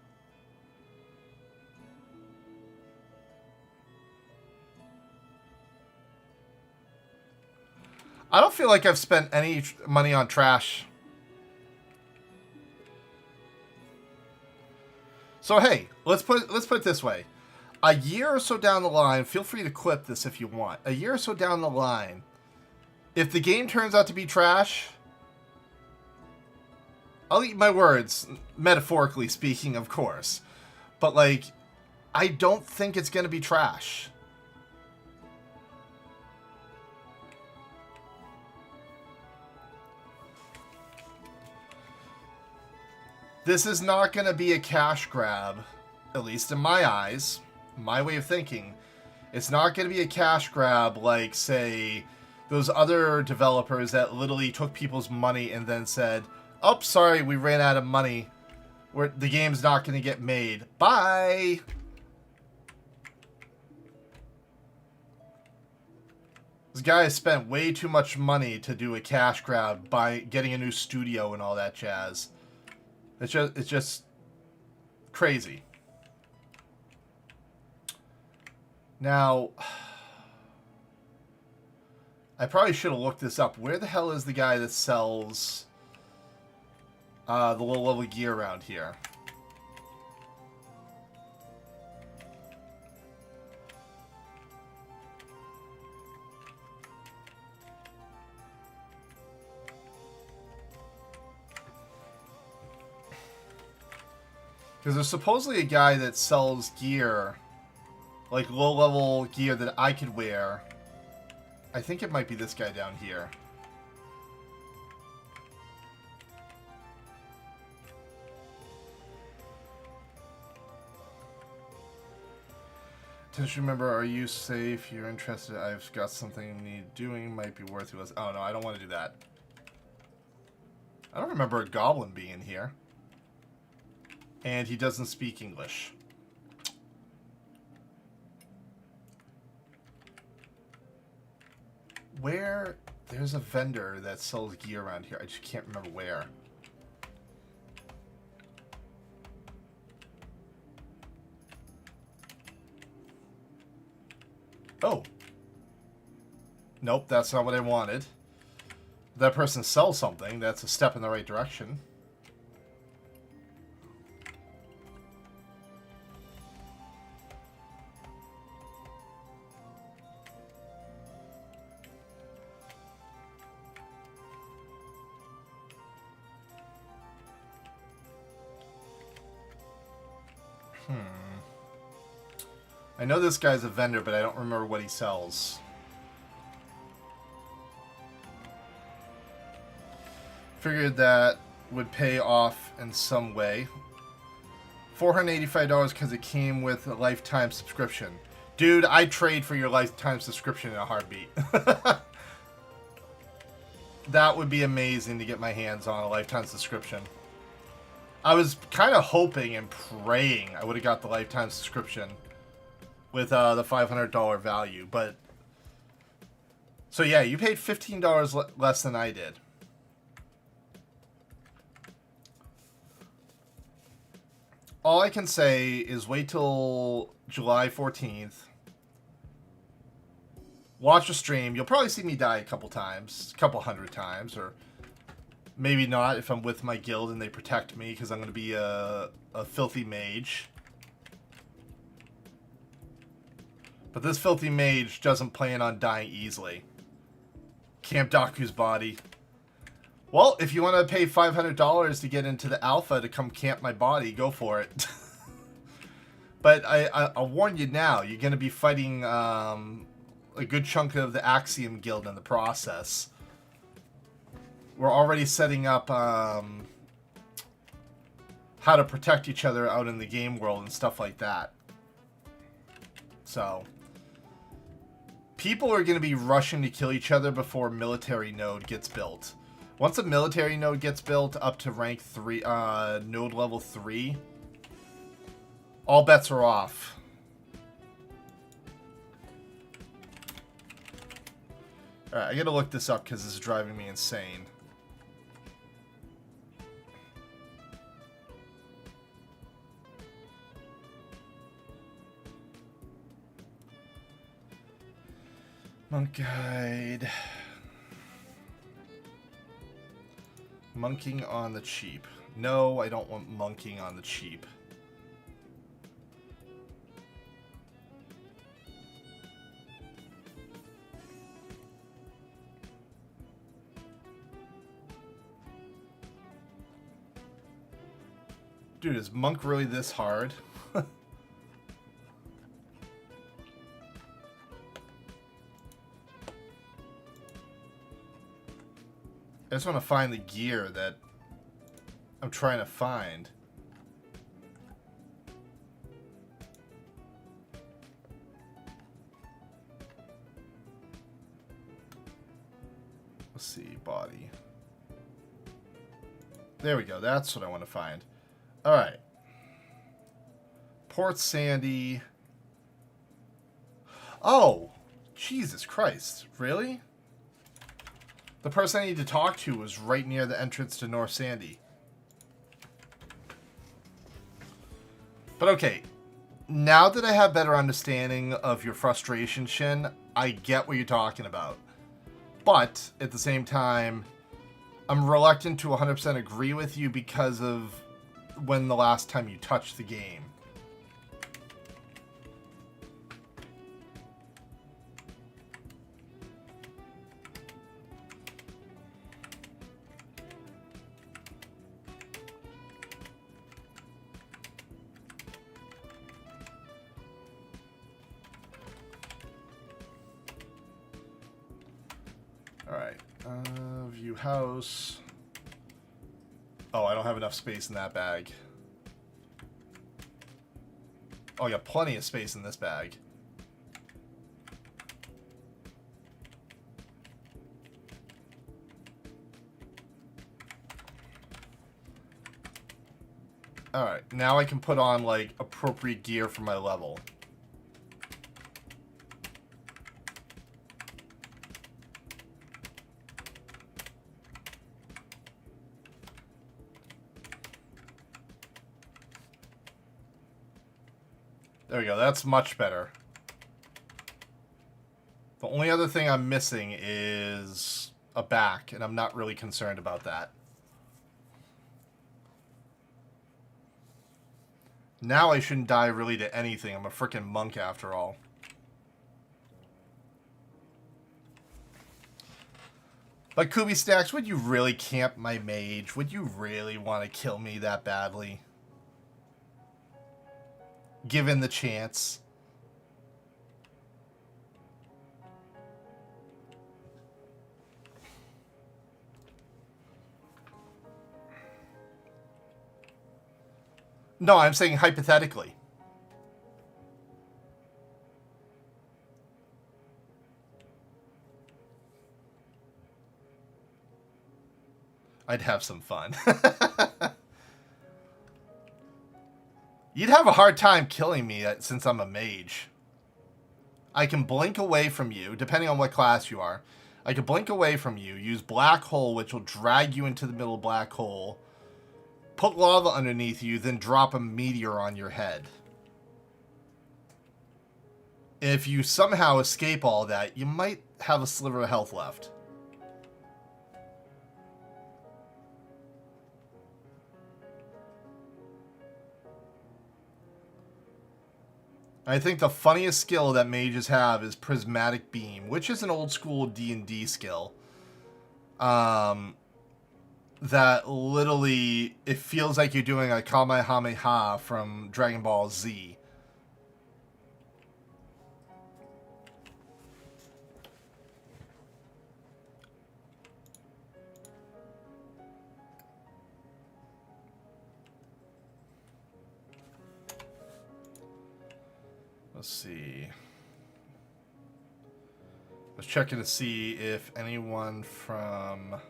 I don't feel like I've spent any money on trash. So hey, let's put it this way. A year or so down the line, feel free to clip this if you want. A year or so down the line, if the game turns out to be trash, I'll eat my words, metaphorically speaking, of course. But like, I don't think it's going to be trash. This is not going to be a cash grab, at least in my eyes, my way of thinking. It's not going to be a cash grab like, say, those other developers that literally took people's money and then said, oh, sorry, we ran out of money. The game's not going to get made. Bye! This guy has spent way too much money to do a cash grab by getting a new studio and all that jazz. It's just crazy. Now, I probably should have looked this up. Where the hell is the guy that sells the low-level gear around here? Because there's supposedly a guy that sells gear, like low-level gear that I could wear. I think it might be this guy down here. Just remember, are you safe? You're interested? I've got something you need doing. Might be worth it. Oh no, I don't want to do that. I don't remember a goblin being here. And he doesn't speak English. Where? There's a vendor that sells gear around here. I just can't remember where. Oh. Nope, that's not what I wanted. If that person sells something, that's a step in the right direction. I know this guy's a vendor, but I don't remember what he sells. Figured that would pay off in some way. $485 because it came with a lifetime subscription. Dude, I'd trade for your lifetime subscription in a heartbeat. That would be amazing to get my hands on a lifetime subscription. I was kind of hoping and praying I would have got the lifetime subscription with the $500 value, but... So yeah, you paid $15 less than I did. All I can say is wait till July 14th. Watch a stream. You'll probably see me die a couple times. A couple hundred times. Or maybe not if I'm with my guild and they protect me, because I'm going to be a filthy mage. But this filthy mage doesn't plan on dying easily. Camp Daku's body. Well, if you want to pay $500 to get into the alpha to come camp my body, go for it. But I'll warn you now, you're going to be fighting a good chunk of the Axiom Guild in the process. We're already setting up how to protect each other out in the game world and stuff like that. So, people are going to be rushing to kill each other before military node gets built. Once a military node gets built up to rank 3, node level 3, all bets are off. Alright, I gotta look this up because this is driving me insane. Monk guide. Monking on the cheap. No, I don't want monking on the cheap. Dude, is monk really this hard? I just want to find the gear that I'm trying to find. Let's see, body. There we go, that's what I want to find. Alright. Port Sandy. Oh! Jesus Christ. Really? The person I need to talk to was right near the entrance to North Sandy. But okay, now that I have better understanding of your frustration, Shin, I get what you're talking about. But, at the same time, I'm reluctant to 100% agree with you because of when the last time you touched the game. Alright, view house. Oh, I don't have enough space in that bag. Oh, I got plenty of space in this bag. Alright, now I can put on, like, appropriate gear for my level. There we go, that's much better. The only other thing I'm missing is a back, and I'm not really concerned about that. Now I shouldn't die really to anything. I'm a frickin' monk after all. But Kubi Stacks, would you really camp my mage? Would you really want to kill me that badly? Given the chance. No, I'm saying hypothetically. I'd have some fun. You'd have a hard time killing me since I'm a mage. I can blink away from you, depending on what class you are. I can blink away from you, use Black Hole, which will drag you into the middle of Black Hole, put lava underneath you, then drop a meteor on your head. If you somehow escape all that, you might have a sliver of health left. I think the funniest skill that mages have is Prismatic Beam, which is an old school D&D skill. That literally, it feels like you're doing a Kamehameha from Dragon Ball Z. Let's see. I was checking to see if anyone from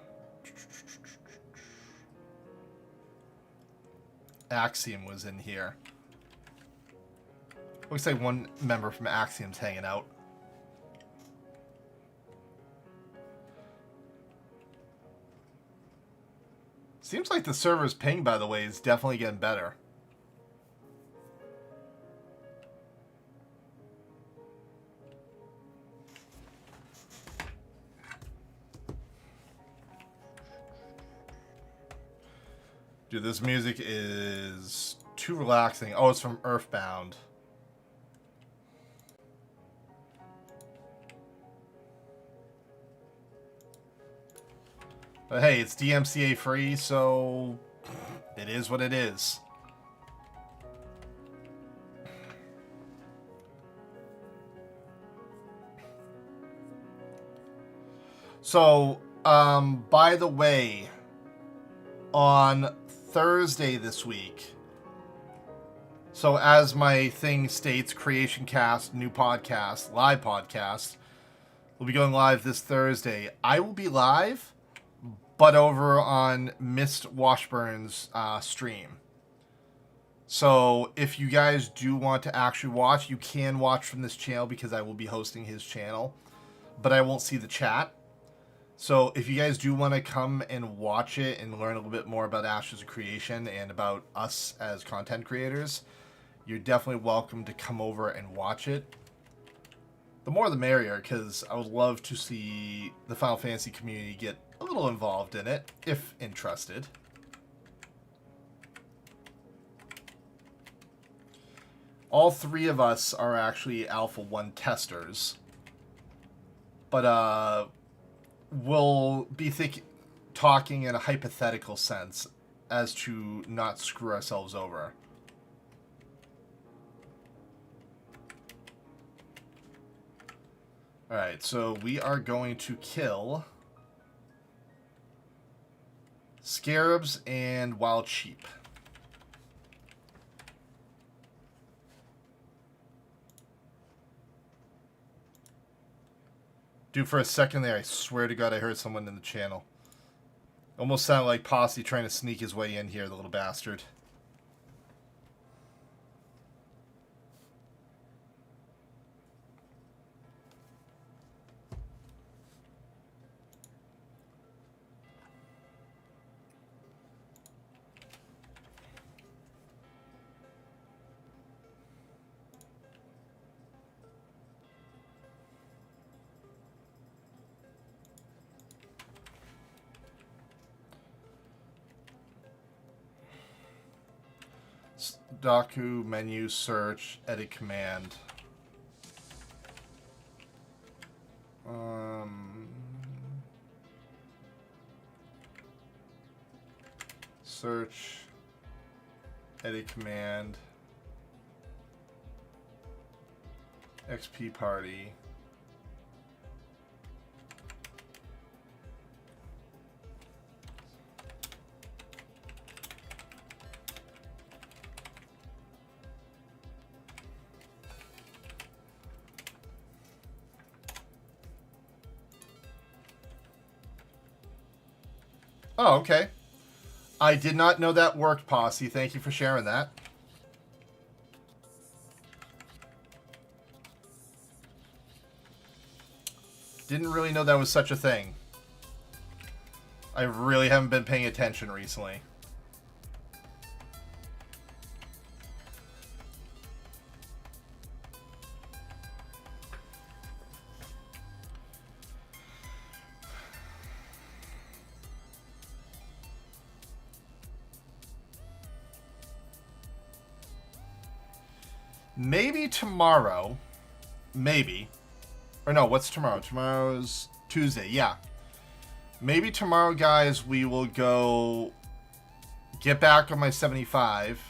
Axiom was in here. Looks like one member from Axiom's hanging out. Seems like the server's ping, by the way, is definitely getting better. Dude, this music is too relaxing. Oh, it's from Earthbound. But hey, it's DMCA free, so it is what it is. So, by the way, on Thursday this week, so as my thing states, CreationCast, new podcast, live podcast, will be going live this Thursday. I will be live, but over on Mist Washburn's stream. So if you guys do want to actually watch, you can watch from this channel because I will be hosting his channel, but I won't see the chat. So if you guys do want to come and watch it and learn a little bit more about Ashes of Creation and about us as content creators, you're definitely welcome to come over and watch it. The more the merrier, because I would love to see the Final Fantasy community get a little involved in it, if interested. All three of us are actually Alpha 1 testers. But, we'll be talking in a hypothetical sense as to not screw ourselves over. Alright, so we are going to kill scarabs and wild sheep. Dude, for a second there, I swear to God I heard someone in the channel. Almost sounded like Posse trying to sneak his way in here, the little bastard. Docu, menu, search, edit command. Search, edit command, XP party. Oh, okay. I did not know that worked, Posse. Thank you for sharing that. Didn't really know that was such a thing. I really haven't been paying attention recently. Maybe tomorrow. Maybe. Or no, what's tomorrow? Tomorrow's Tuesday, yeah. Maybe tomorrow, guys, we will go get back on my 75.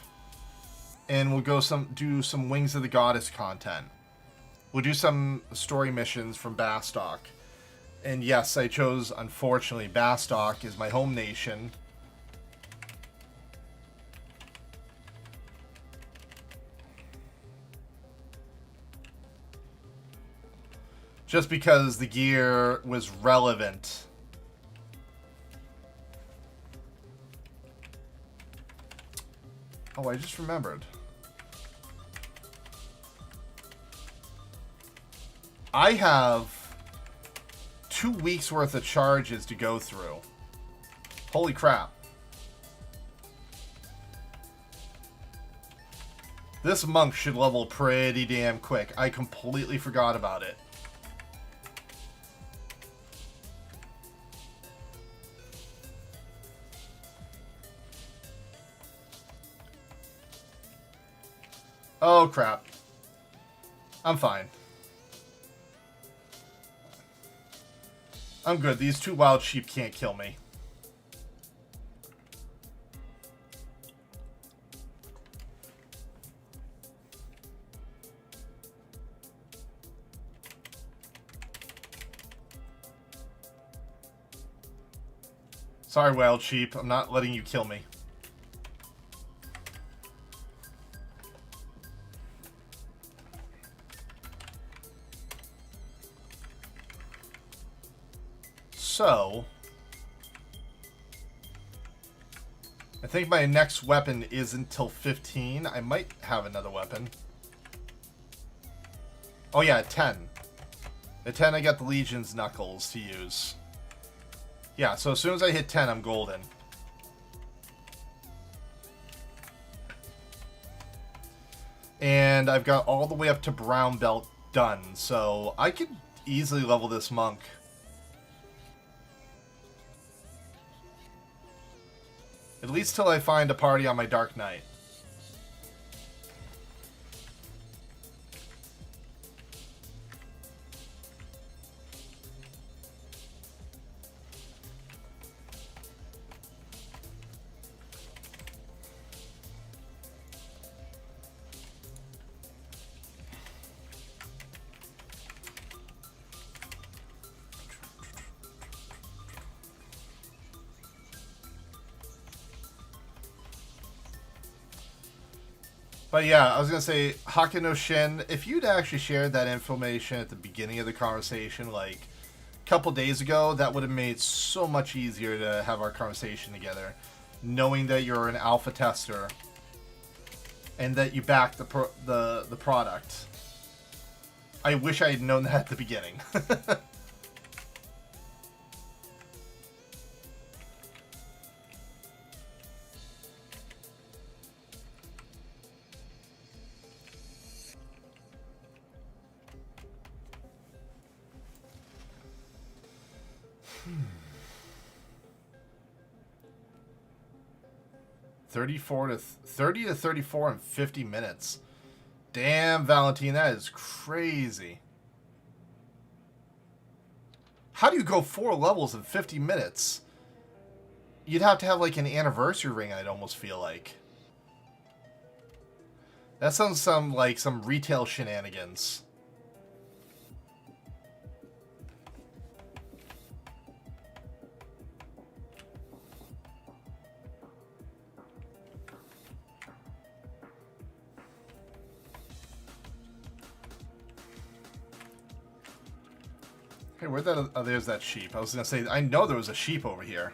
And we'll go do some Wings of the Goddess content. We'll do some story missions from Bastok. And yes, I chose, unfortunately, Bastok is my home nation. Just because the gear was relevant. Oh, I just remembered. I have 2 weeks worth of charges to go through. Holy crap. This monk should level pretty damn quick. I completely forgot about it. Oh crap. I'm fine. I'm good. These 2 wild sheep can't kill me. Sorry, wild sheep. I'm not letting you kill me. So, I think my next weapon is until 15. I might have another weapon. Oh yeah, at 10. At 10 I got the Legion's Knuckles to use. Yeah, so as soon as I hit 10, I'm golden. And I've got all the way up to brown belt done, so I could easily level this monk. At least till I find a party on my Dark Knight. But yeah, I was going to say, Hakano Shin, if you'd actually shared that information at the beginning of the conversation, like a couple days ago, that would have made it so much easier to have our conversation together. Knowing that you're an alpha tester and that you back the product. I wish I had known that at the beginning. $30 to 34 in 50 minutes. Damn, Valentine, that is crazy. How do you go 4 levels in 50 minutes? You'd have to have like an anniversary ring, I'd almost feel like. That sounds like some retail shenanigans. Hey, where'd that... Oh, there's that sheep. I was going to say, I know there was a sheep over here.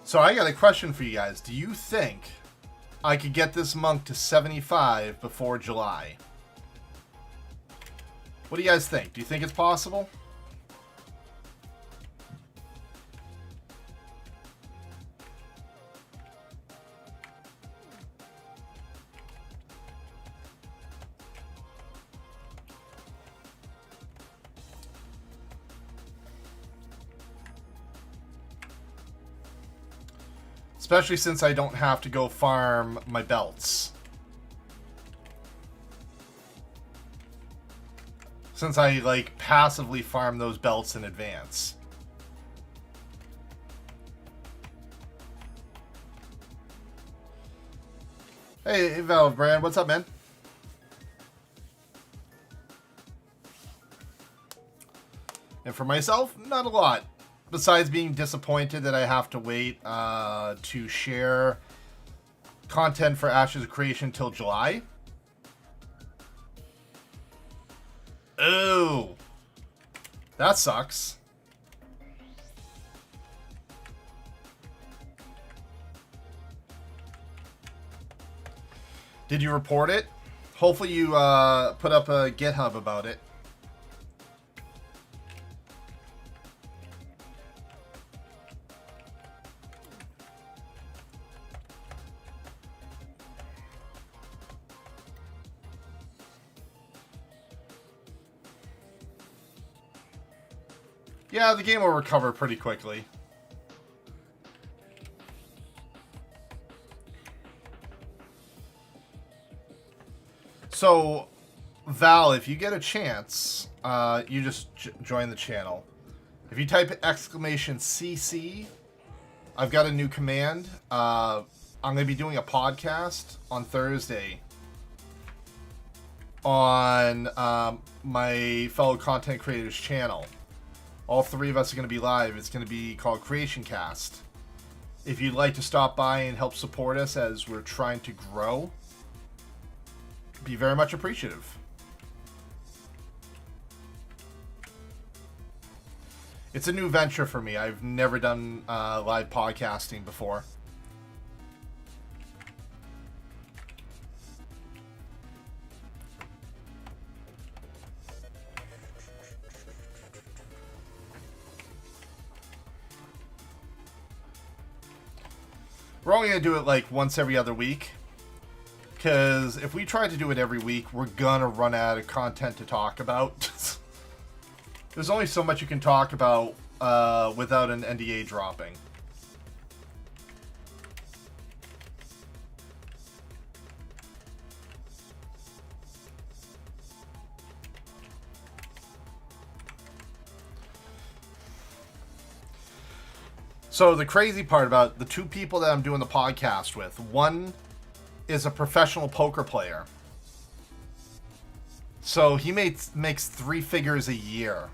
So I got a question for you guys. Do you think I could get this monk to 75 before July? What do you guys think? Do you think it's possible? Especially since I don't have to go farm my belts. Since I, like, passively farm those belts in advance. Hey, Valve Brand, what's up, man? And for myself, not a lot. Besides being disappointed that I have to wait to share content for Ashes of Creation till July. Oh, that sucks. Did you report it? Hopefully you put up a GitHub about it. Yeah, the game will recover pretty quickly. So, Val, if you get a chance, you just join the channel. If you type !CC, I've got a new command. I'm going to be doing a podcast on Thursday on my fellow content creators' channel. All three of us are going to be live. It's going to be called CreationCast. If you'd like to stop by and help support us as we're trying to grow, be very much appreciative. It's a new venture for me. I've never done live podcasting before. We're only going to do it like once every other week. Because if we try to do it every week, we're going to run out of content to talk about. There's only so much you can talk about without an NDA dropping. So the crazy part about the two people that I'm doing the podcast with, one is a professional poker player. So he makes 3 figures a year.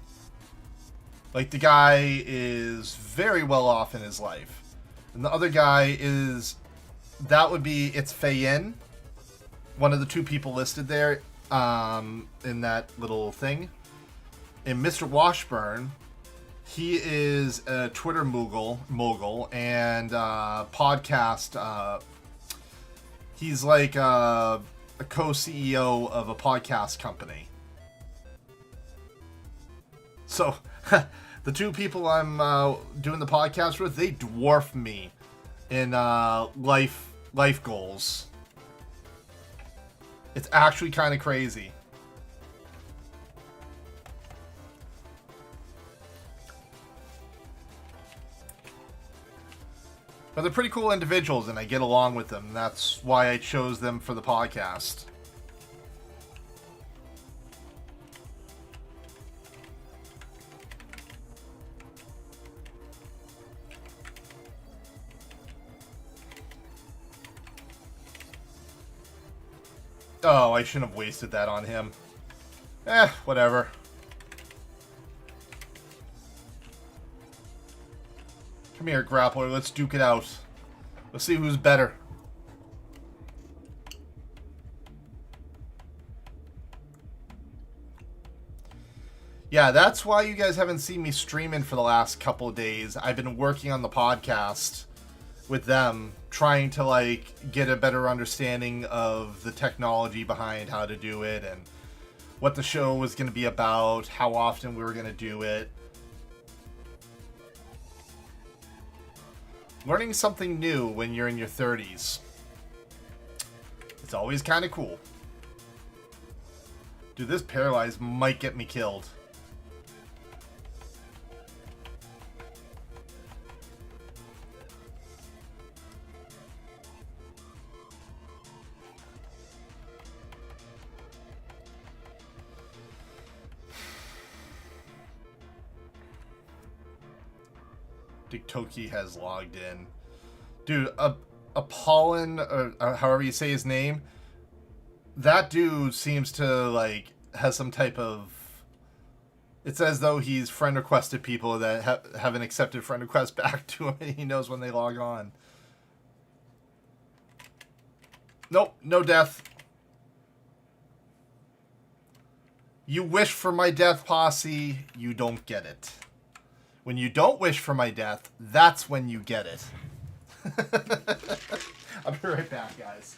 Like, the guy is very well off in his life. And the other guy is, that would be, it's Fayin, one of the 2 people listed there in that little thing. And Mr. Washburn, he is a Twitter mogul and podcast. He's like a co-CEO of a podcast company. So, the 2 people I'm doing the podcast with, they dwarf me in life goals. It's actually kind of crazy. But they're pretty cool individuals, and I get along with them. That's why I chose them for the podcast. Oh, I shouldn't have wasted that on him. Whatever. Come here, grappler. Let's duke it out. Let's see who's better. Yeah, that's why you guys haven't seen me streaming for the last couple of days. I've been working on the podcast with them, trying to like get a better understanding of the technology behind how to do it and what the show was going to be about, how often we were going to do it. Learning something new when you're in your 30s. It's always kind of cool. Dude, this paralyzed might get me killed. Toki has logged in. Dude, Apollon, or however you say his name, that dude seems to, like, has some type of... It's as though he's friend requested people that haven't accepted friend requests back to him, and he knows when they log on. Nope, no death. You wish for my death, Posse. You don't get it. When you don't wish for my death, that's when you get it. I'll be right back, guys.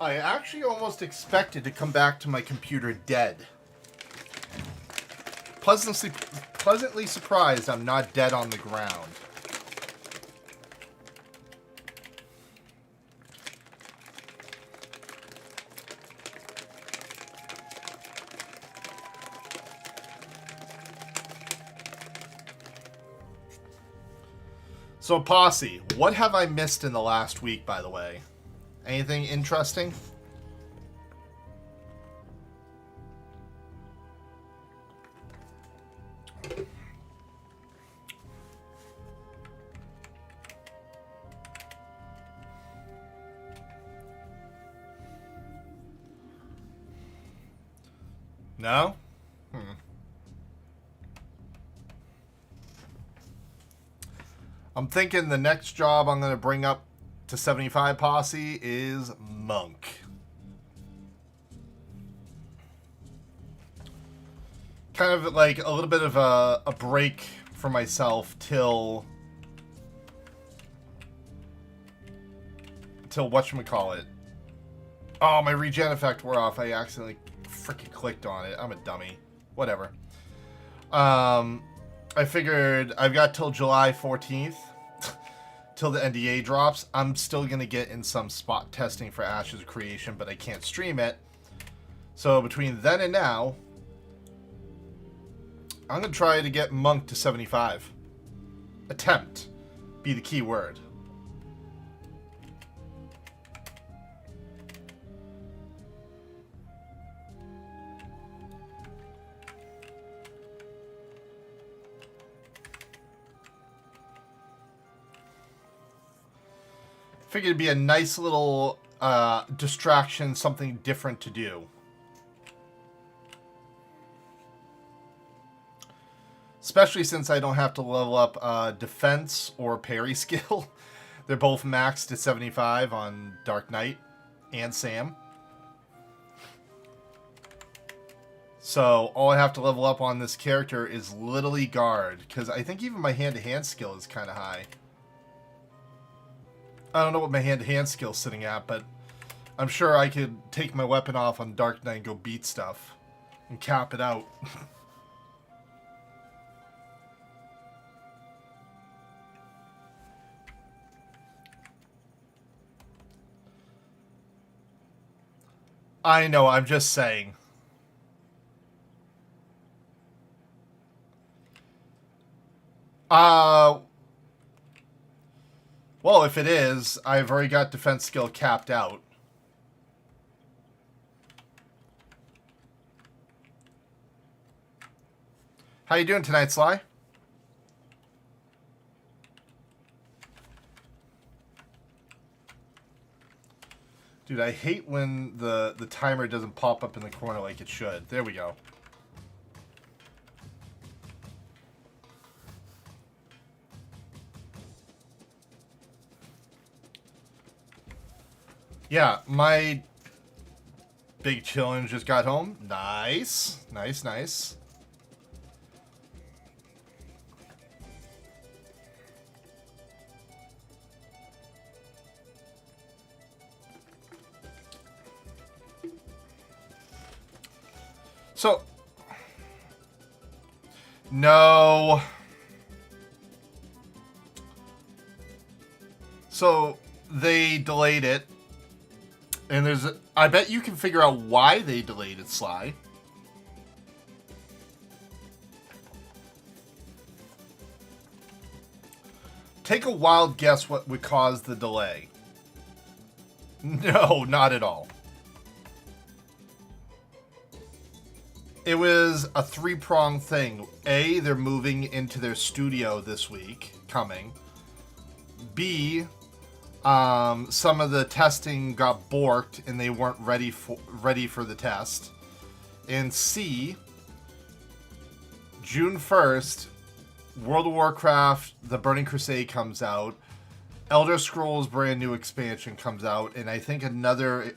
I actually almost expected to come back to my computer dead. Pleasantly surprised I'm not dead on the ground. So, Posse, what have I missed in the last week, by the way? Anything interesting? No? I'm thinking the next job I'm going to bring up to 75 Posse is Monk. Kind of like a little bit of a break for myself till whatchamacallit. Oh, my regen effect wore off. I accidentally freaking clicked on it. I'm a dummy. Whatever. I figured I've got till July 14th till the NDA drops. I'm still going to get in some spot testing for Ashes of Creation, but I can't stream it. So between then and now, I'm going to try to get Monk to 75. Attempt be the key word. Figured it'd be a nice little distraction, something different to do. Especially since I don't have to level up defense or parry skill. They're both maxed at 75 on Dark Knight and Sam. So all I have to level up on this character is literally guard, because I think even my hand-to-hand skill is kind of high. I don't know what my hand-to-hand skill is sitting at, but I'm sure I could take my weapon off on Dark Knight and go beat stuff and cap it out. I know, I'm just saying. Well, if it is, I've already got defense skill capped out. How you doing tonight, Sly? Dude, I hate when the timer doesn't pop up in the corner like it should. There we go. Yeah, my big chillin' just got home. Nice. Nice, nice. So, no. So, they delayed it. And I bet you can figure out why they delayed it, Sly. Take a wild guess what would cause the delay. No, not at all. It was a three-pronged thing. A, they're moving into their studio this week, coming. B, some of the testing got borked and they weren't ready for the test. And C, June 1st, World of Warcraft, The Burning Crusade comes out. Elder Scrolls brand new expansion comes out, and I think another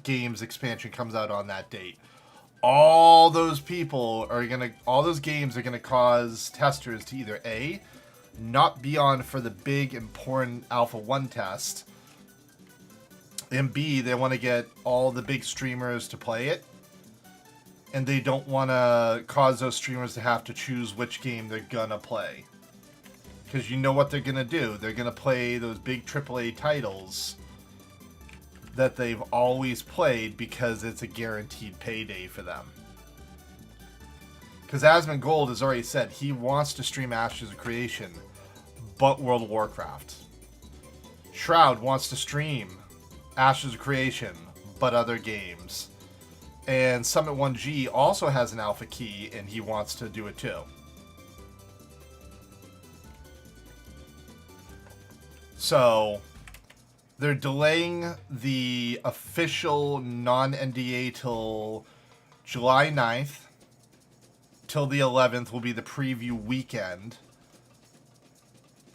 games expansion comes out on that date. All those games are gonna cause testers to either A, not be on for the big important Alpha 1 test, and B, they want to get all the big streamers to play it, and they don't want to cause those streamers to have to choose which game they're gonna play. Because you know what they're gonna do. They're gonna play those big AAA titles that they've always played because it's a guaranteed payday for them. Because Asmongold has already said he wants to stream Ashes of Creation, but World of Warcraft. Shroud wants to stream Ashes of Creation, but other games. And Summit 1G also has an alpha key, and he wants to do it too. So, they're delaying the official non-NDA till July 9th. Till the 11th will be the preview weekend.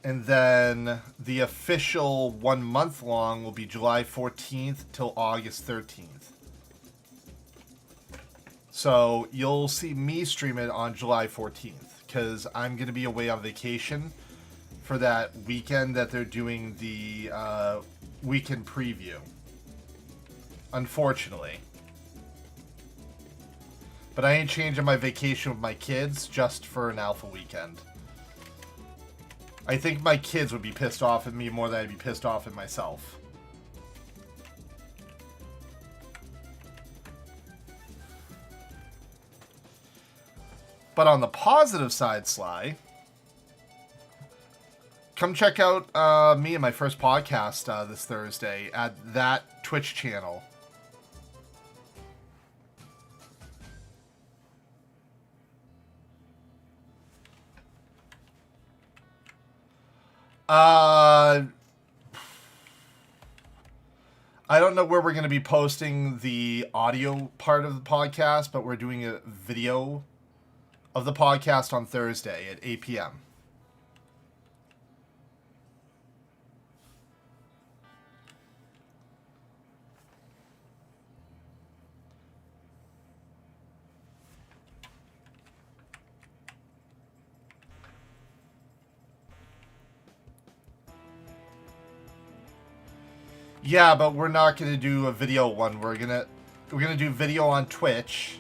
And then the official 1 month long will be July 14th till August 13th. So you'll see me stream it on July 14th because I'm going to be away on vacation for that weekend that they're doing the weekend preview. Unfortunately. But I ain't changing my vacation with my kids just for an alpha weekend. I think my kids would be pissed off at me more than I'd be pissed off at myself. But on the positive side, Sly, come check out me and my first podcast this Thursday at that Twitch channel. I don't know where we're going to be posting the audio part of the podcast, but we're doing a video of the podcast on Thursday at 8 p.m. Yeah, but we're not going to do a video one. We're going to do video on Twitch.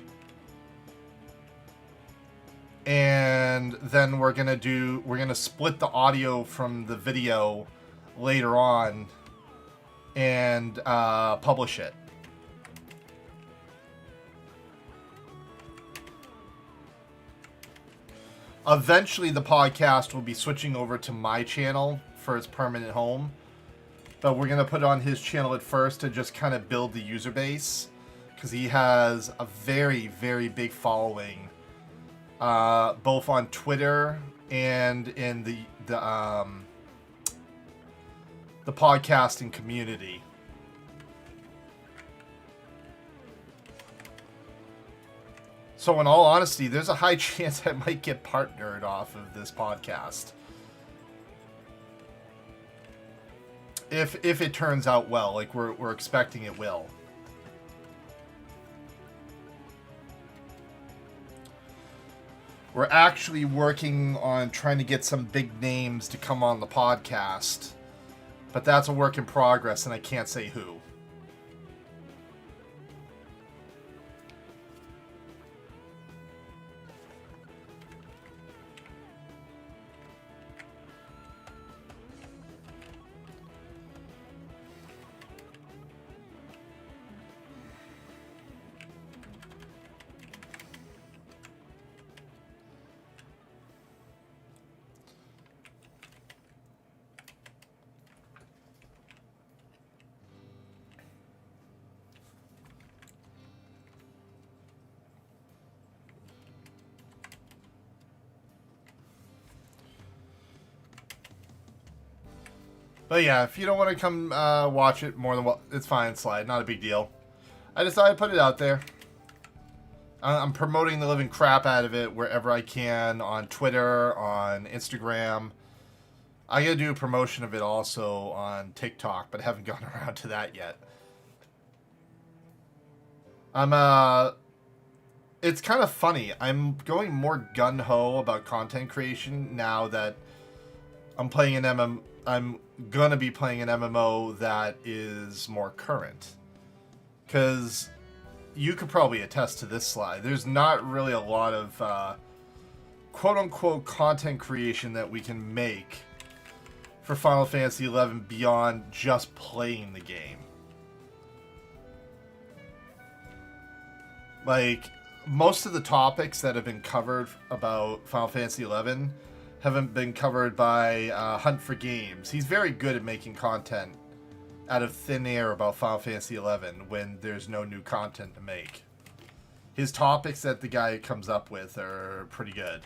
And then we're going to split the audio from the video later on and publish it. Eventually the podcast will be switching over to my channel for its permanent home. But we're going to put it on his channel at first to just kind of build the user base. Because he has a very, very big following. Both on Twitter and in the podcasting community. So in all honesty, there's a high chance I might get partnered off of this podcast. If it turns out well, like we're expecting it will. We're actually working on trying to get some big names to come on the podcast. But that's a work in progress, and I can't say who. But yeah, if you don't want to come watch it more than it's fine, Slide. Not a big deal. I decided to put it out there. I'm promoting the living crap out of it wherever I can, on Twitter, on Instagram. I gotta do a promotion of it also on TikTok, but I haven't gotten around to that yet. It's kind of funny. I'm going more gun-ho about content creation now that I'm playing I'm gonna be playing an MMO that is more current. Because you could probably attest to this, Slide. There's not really a lot of quote-unquote content creation that we can make for Final Fantasy XI beyond just playing the game. Like, most of the topics that have been covered about Final Fantasy XI haven't been covered by Hunt for Games. He's very good at making content out of thin air about Final Fantasy XI when there's no new content to make. His topics that the guy comes up with are pretty good.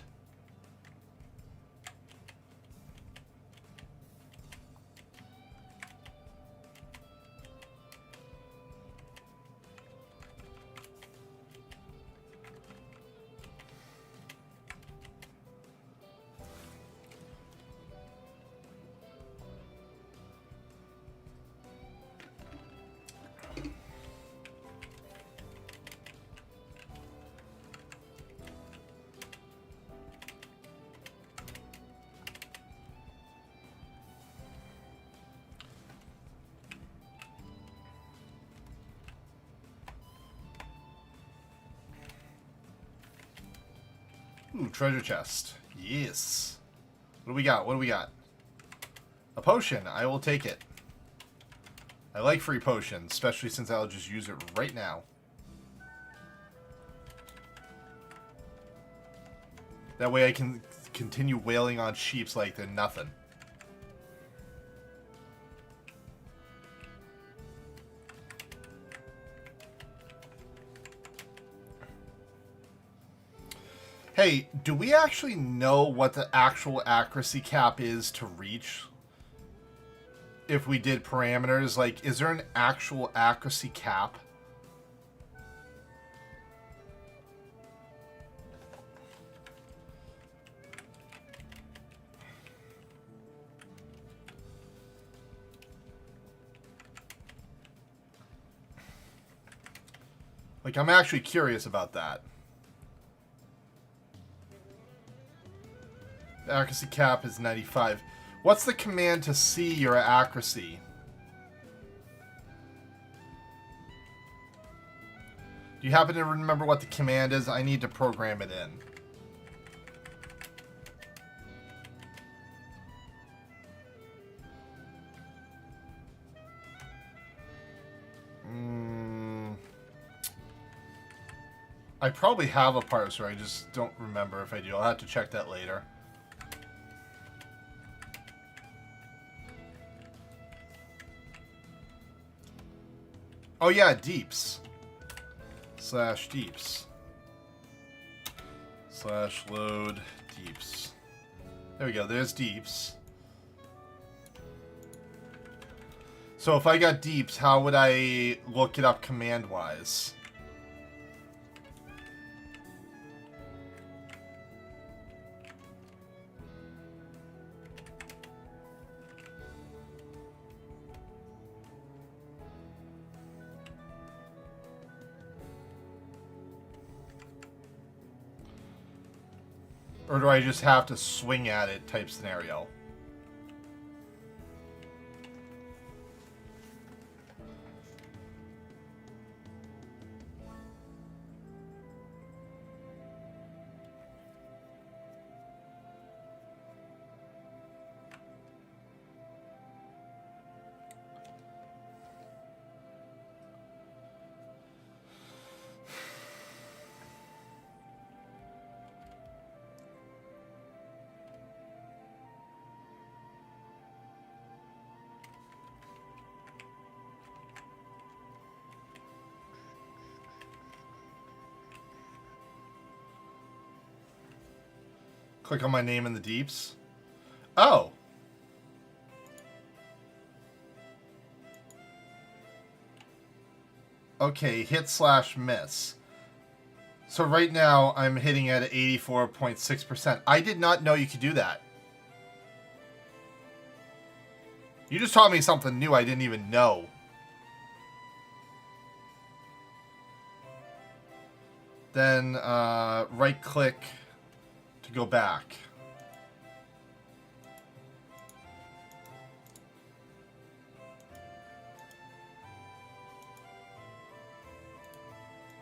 Ooh, treasure chest. Yes. What do we got? What do we got? A potion. I will take it. I like free potions, especially since I'll just use it right now. That way I can continue wailing on sheeps like they're nothing. Hey, do we actually know what the actual accuracy cap is to reach? If we did parameters, like, is there an actual accuracy cap? Like, I'm actually curious about that. The accuracy cap is 95. What's the command to see your accuracy? Do you happen to remember what the command is? I need to program it in. I probably have a parser, I just don't remember if I do. I'll have to check that later. Oh yeah, deeps. / deeps. / load deeps. There we go, there's deeps. So if I got deeps, how would I look it up command-wise? Or do I just have to swing at it type scenario? Click on my name in the deeps. Oh. Okay, hit / miss. So right now I'm hitting at 84.6%. I did not know you could do that. You just taught me something new I didn't even know. Then right click to go back.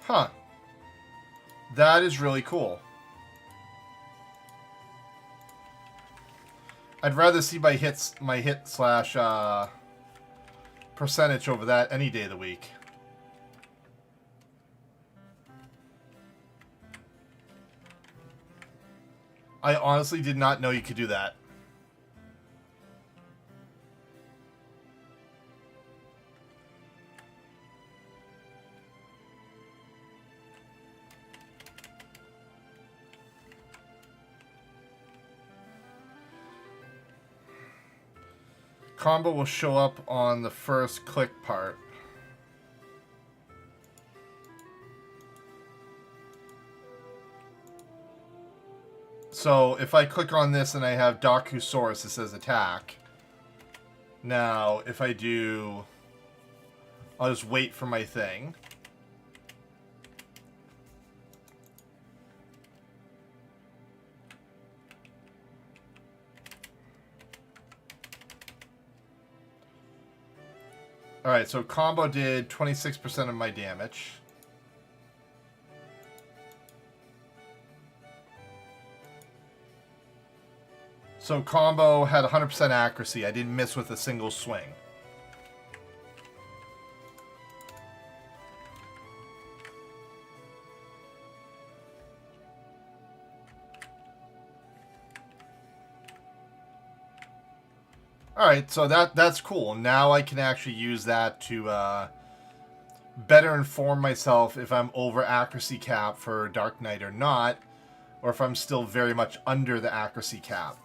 Huh. That is really cool. I'd rather see my hit / percentage over that any day of the week. I honestly did not know you could do that. Combo will show up on the first click part. So if I click on this and I have Darkusaurus, it says attack. Now, if I do... I'll just wait for my thing. Alright, so combo did 26% of my damage. So combo had 100% accuracy. I didn't miss with a single swing. Alright, so that's cool. Now I can actually use that to better inform myself if I'm over accuracy cap for Dark Knight or not. or if I'm still very much under the accuracy cap.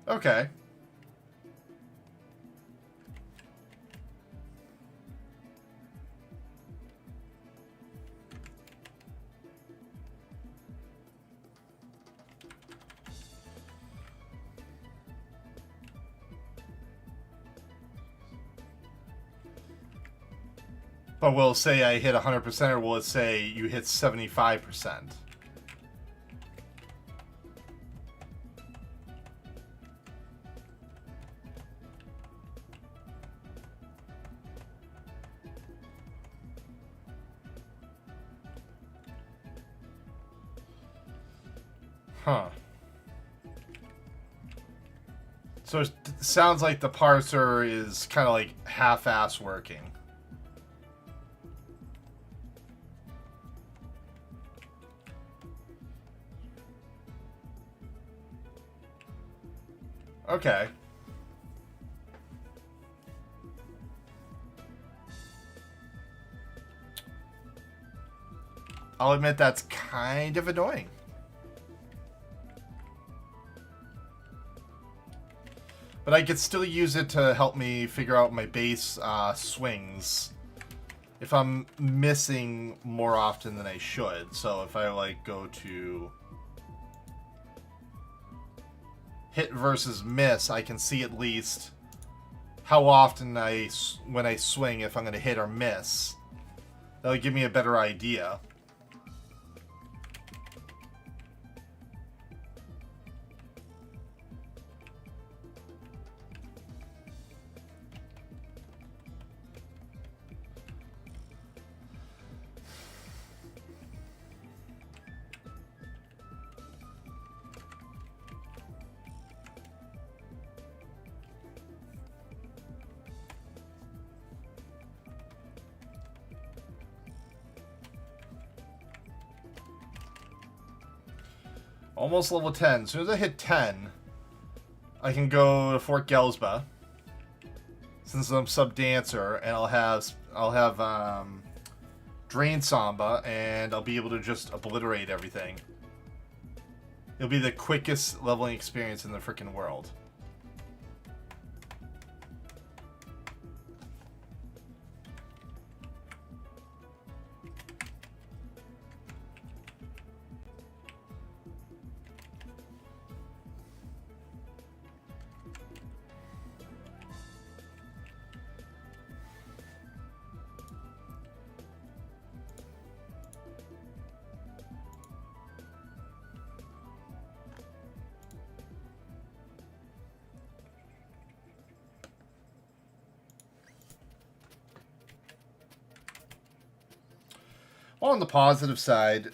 Okay. But will it say I hit 100% or will it say you hit 75%? Huh. So it sounds like the parser is kind of like half-ass working. Okay. I'll admit that's kind of annoying. But I could still use it to help me figure out my base swings if I'm missing more often than I should. So if I like go to hit versus miss, I can see at least how often when I swing, if I'm going to hit or miss. That'll give me a better idea. Almost level 10. As soon as I hit 10, I can go to Fort Gelsba, since I'm sub dancer, and I'll have Drain Samba, and I'll be able to just obliterate everything. It'll be the quickest leveling experience in the freaking world. Well, on the positive side,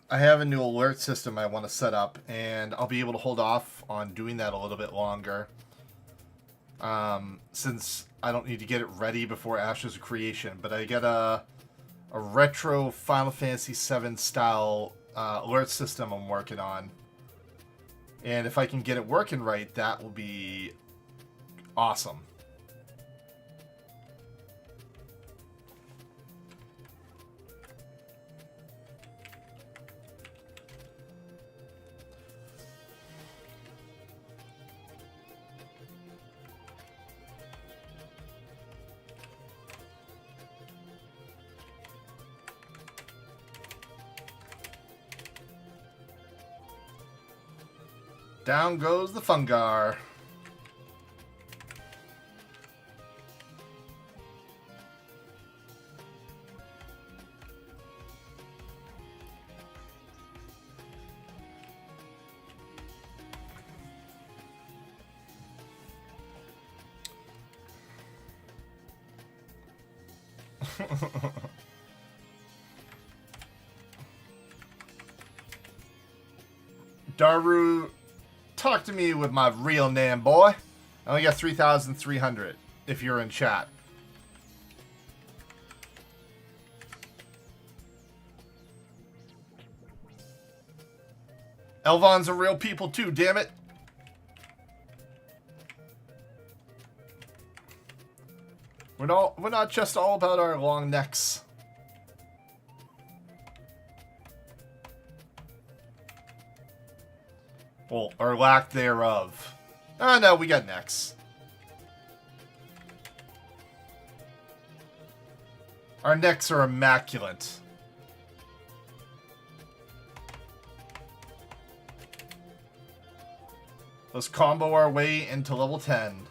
I have a new alert system I want to set up, and I'll be able to hold off on doing that a little bit longer. Since I don't need to get it ready before Ashes of Creation, but I get a retro Final Fantasy VII style alert system I'm working on. And if I can get it working right, that will be awesome. Down goes the Fungar. Daru, talk to me with my real name, boy. I only got 3,300 if you're in chat. Elvons are real people too, damn it. We're not just all about our long necks. Well, or lack thereof. Oh no, we got necks. Our necks are immaculate. Let's combo our way into level 10.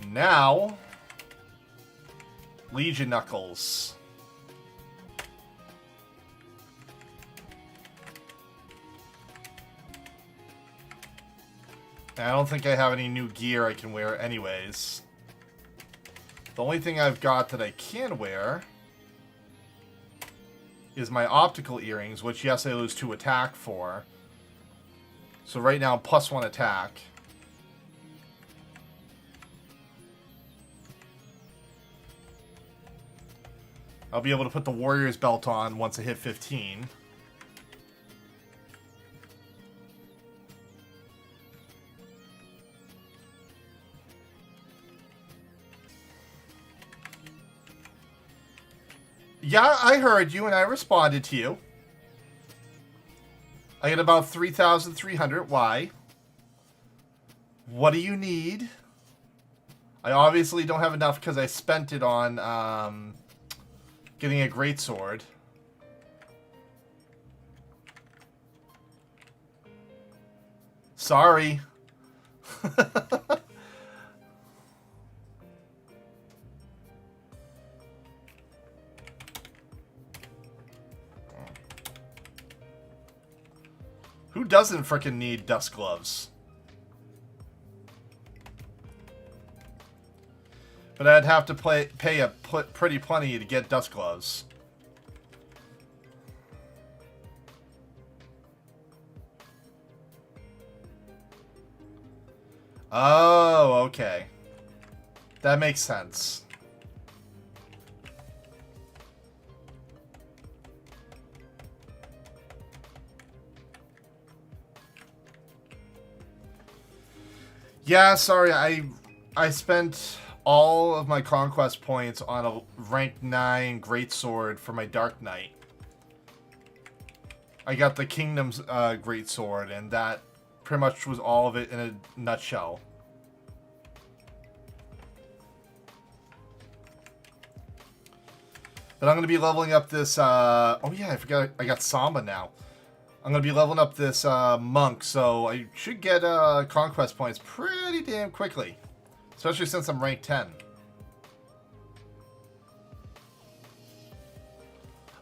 Now, Legion Knuckles. I don't think I have any new gear I can wear anyways. The only thing I've got that I can wear is my optical earrings, which yes, I lose 2 attack for. So right now I'm +1 attack. I'll be able to put the Warrior's belt on once I hit 15. Yeah, I heard you and I responded to you. I get about 3,300. Why? What do you need? I obviously don't have enough because I spent it on getting a greatsword. Sorry. Who doesn't frickin' need dust gloves? But I'd have to pay a pretty plenty to get dust gloves. Oh, okay. That makes sense. Yeah, sorry, I spent all of my conquest points on a rank 9 greatsword for my Dark Knight. I got the Kingdom's greatsword, and that pretty much was all of it in a nutshell. But I'm going to be leveling up this, oh yeah, I forgot I got Samba now. I'm going to be leveling up this monk, so I should get conquest points pretty damn quickly. Especially since I'm rank 10.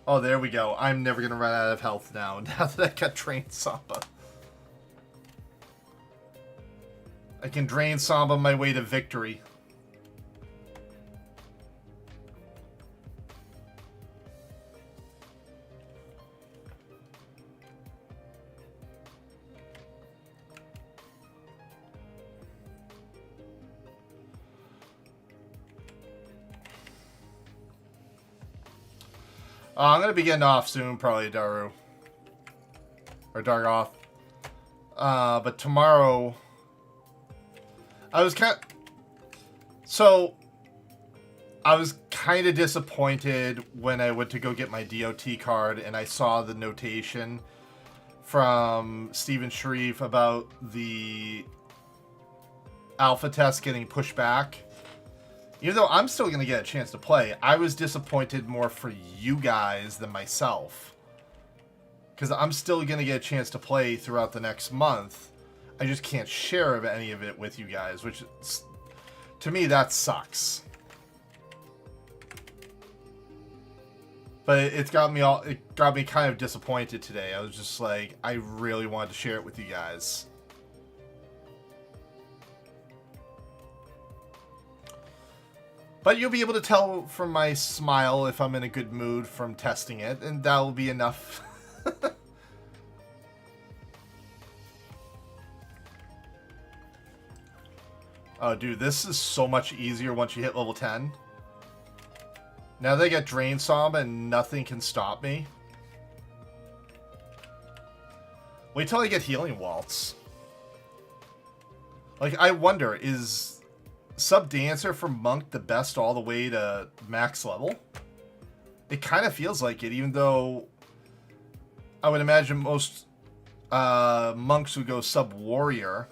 Oh, there we go. I'm never going to run out of health now that I got Drain Samba. I can Drain Samba my way to victory. I'm going to be getting off soon, probably, Daru. Or Dargoth. But tomorrow... I was kind of disappointed when I went to go get my DOT card and I saw the notation from Steven Sharif about the alpha test getting pushed back. Even though I'm still going to get a chance to play, I was disappointed more for you guys than myself. Because I'm still going to get a chance to play throughout the next month. I just can't share any of it with you guys, which, to me, that sucks. But it got me kind of disappointed today. I was just like, I really wanted to share it with you guys. But you'll be able to tell from my smile if I'm in a good mood from testing it, and that will be enough. Oh, dude, this is so much easier once you hit level 10. Now they get Drain Samba and nothing can stop me. Wait till I get Healing Waltz. Like, I wonder, is Sub Dancer for Monk the best all the way to max level? It kind of feels like it, even though I would imagine most monks would go Sub Warrior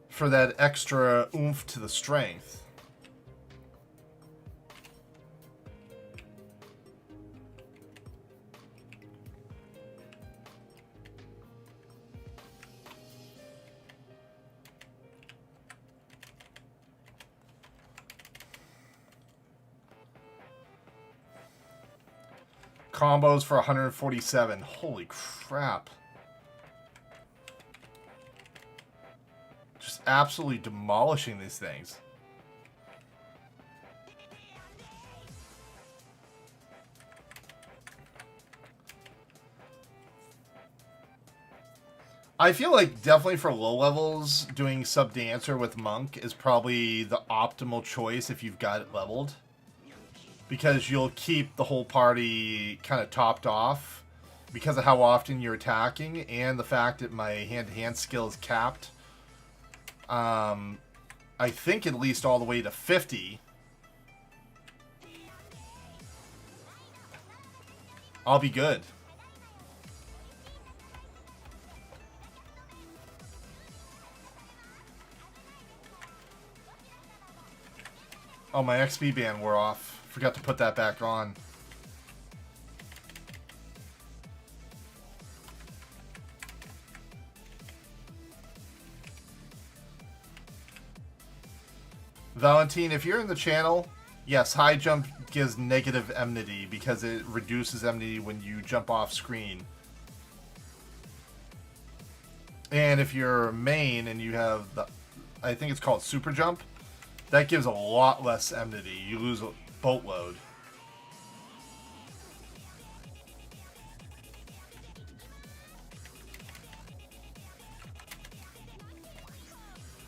for that extra oomph to the strength. Combos for 147. Holy crap. Just absolutely demolishing these things. I feel like definitely for low levels, doing Sub Dancer with Monk is probably the optimal choice if you've got it leveled. Because you'll keep the whole party kind of topped off because of how often you're attacking and the fact that my hand-to-hand skill is capped. I think at least all the way to 50. I'll be good. Oh, my XP band wore off. Forgot to put that back on. Valentine, if you're in the channel, yes, high jump gives negative enmity because it reduces enmity when you jump off screen. And if you're main and you have the, I think it's called super jump, that gives a lot less enmity. You lose a boatload.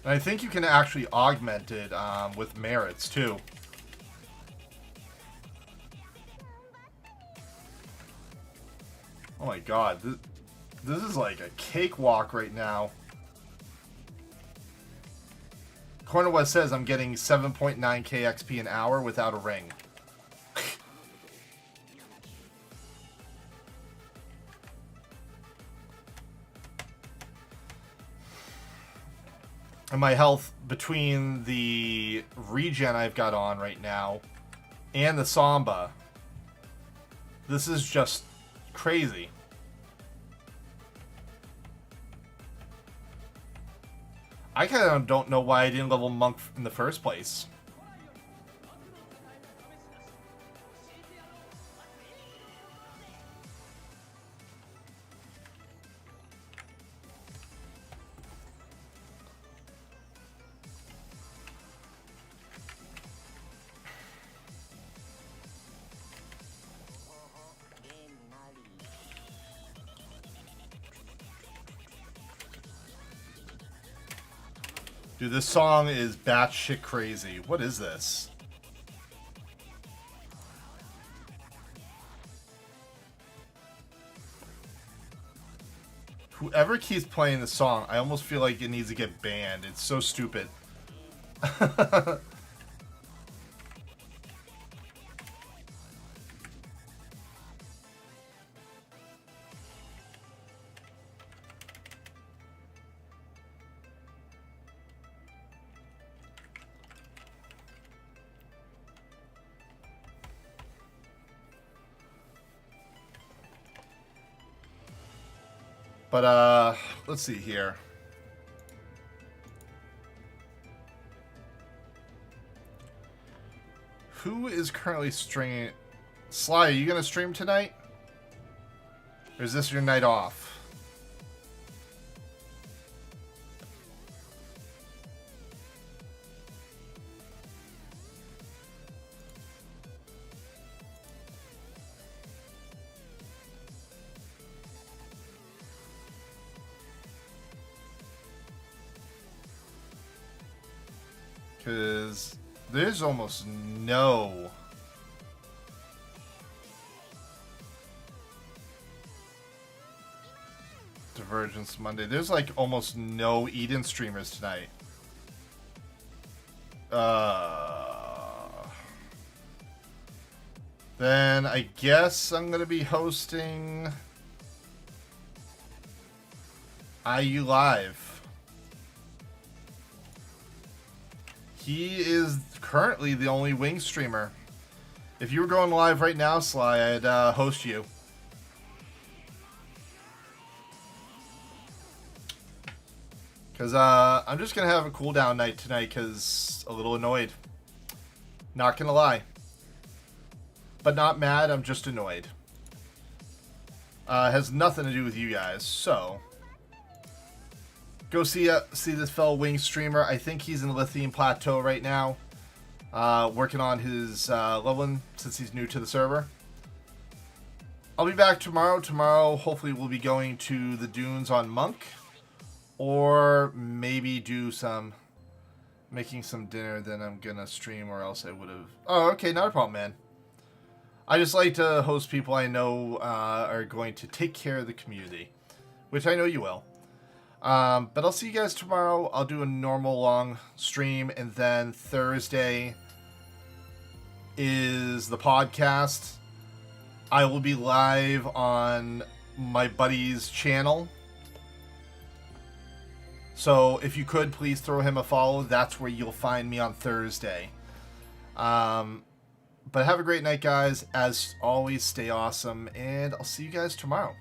And I think you can actually augment it with merits, too. Oh my god, this is like a cakewalk right now. Corner West says I'm getting 7.9k XP an hour without a ring. And my health between the regen I've got on right now and the Samba, this is just crazy. I kind of don't know why I didn't level Monk in the first place. Dude, this song is batshit crazy. What is this? Whoever keeps playing the song, I almost feel like it needs to get banned. It's so stupid. But, let's see here. Who is currently streaming? Sly, are you going to stream tonight? Or is this your night off? Because there's almost no... Divergence Monday. There's like almost no Eden streamers tonight. Then I guess I'm going to be hosting IU Live. He is currently the only Wing streamer. If you were going live right now, Sly, I'd host you. Because I'm just going to have a cooldown night tonight because a little annoyed. Not going to lie. But not mad, I'm just annoyed. Has nothing to do with you guys, so... Go see this fellow Wing streamer. I think he's in the Lithium Plateau right now. Working on his leveling since he's new to the server. I'll be back tomorrow. Tomorrow, hopefully, we'll be going to the dunes on Monk. Or maybe do some... Making some dinner, then I'm gonna stream, or else I would have... Oh, okay, not a problem, man. I just like to host people I know are going to take care of the community. Which I know you will. But I'll see you guys tomorrow. I'll do a normal long stream, and then Thursday is the podcast. I will be live on my buddy's channel. So if you could, please throw him a follow. That's where you'll find me on Thursday. But have a great night, guys. As always, stay awesome, and I'll see you guys tomorrow.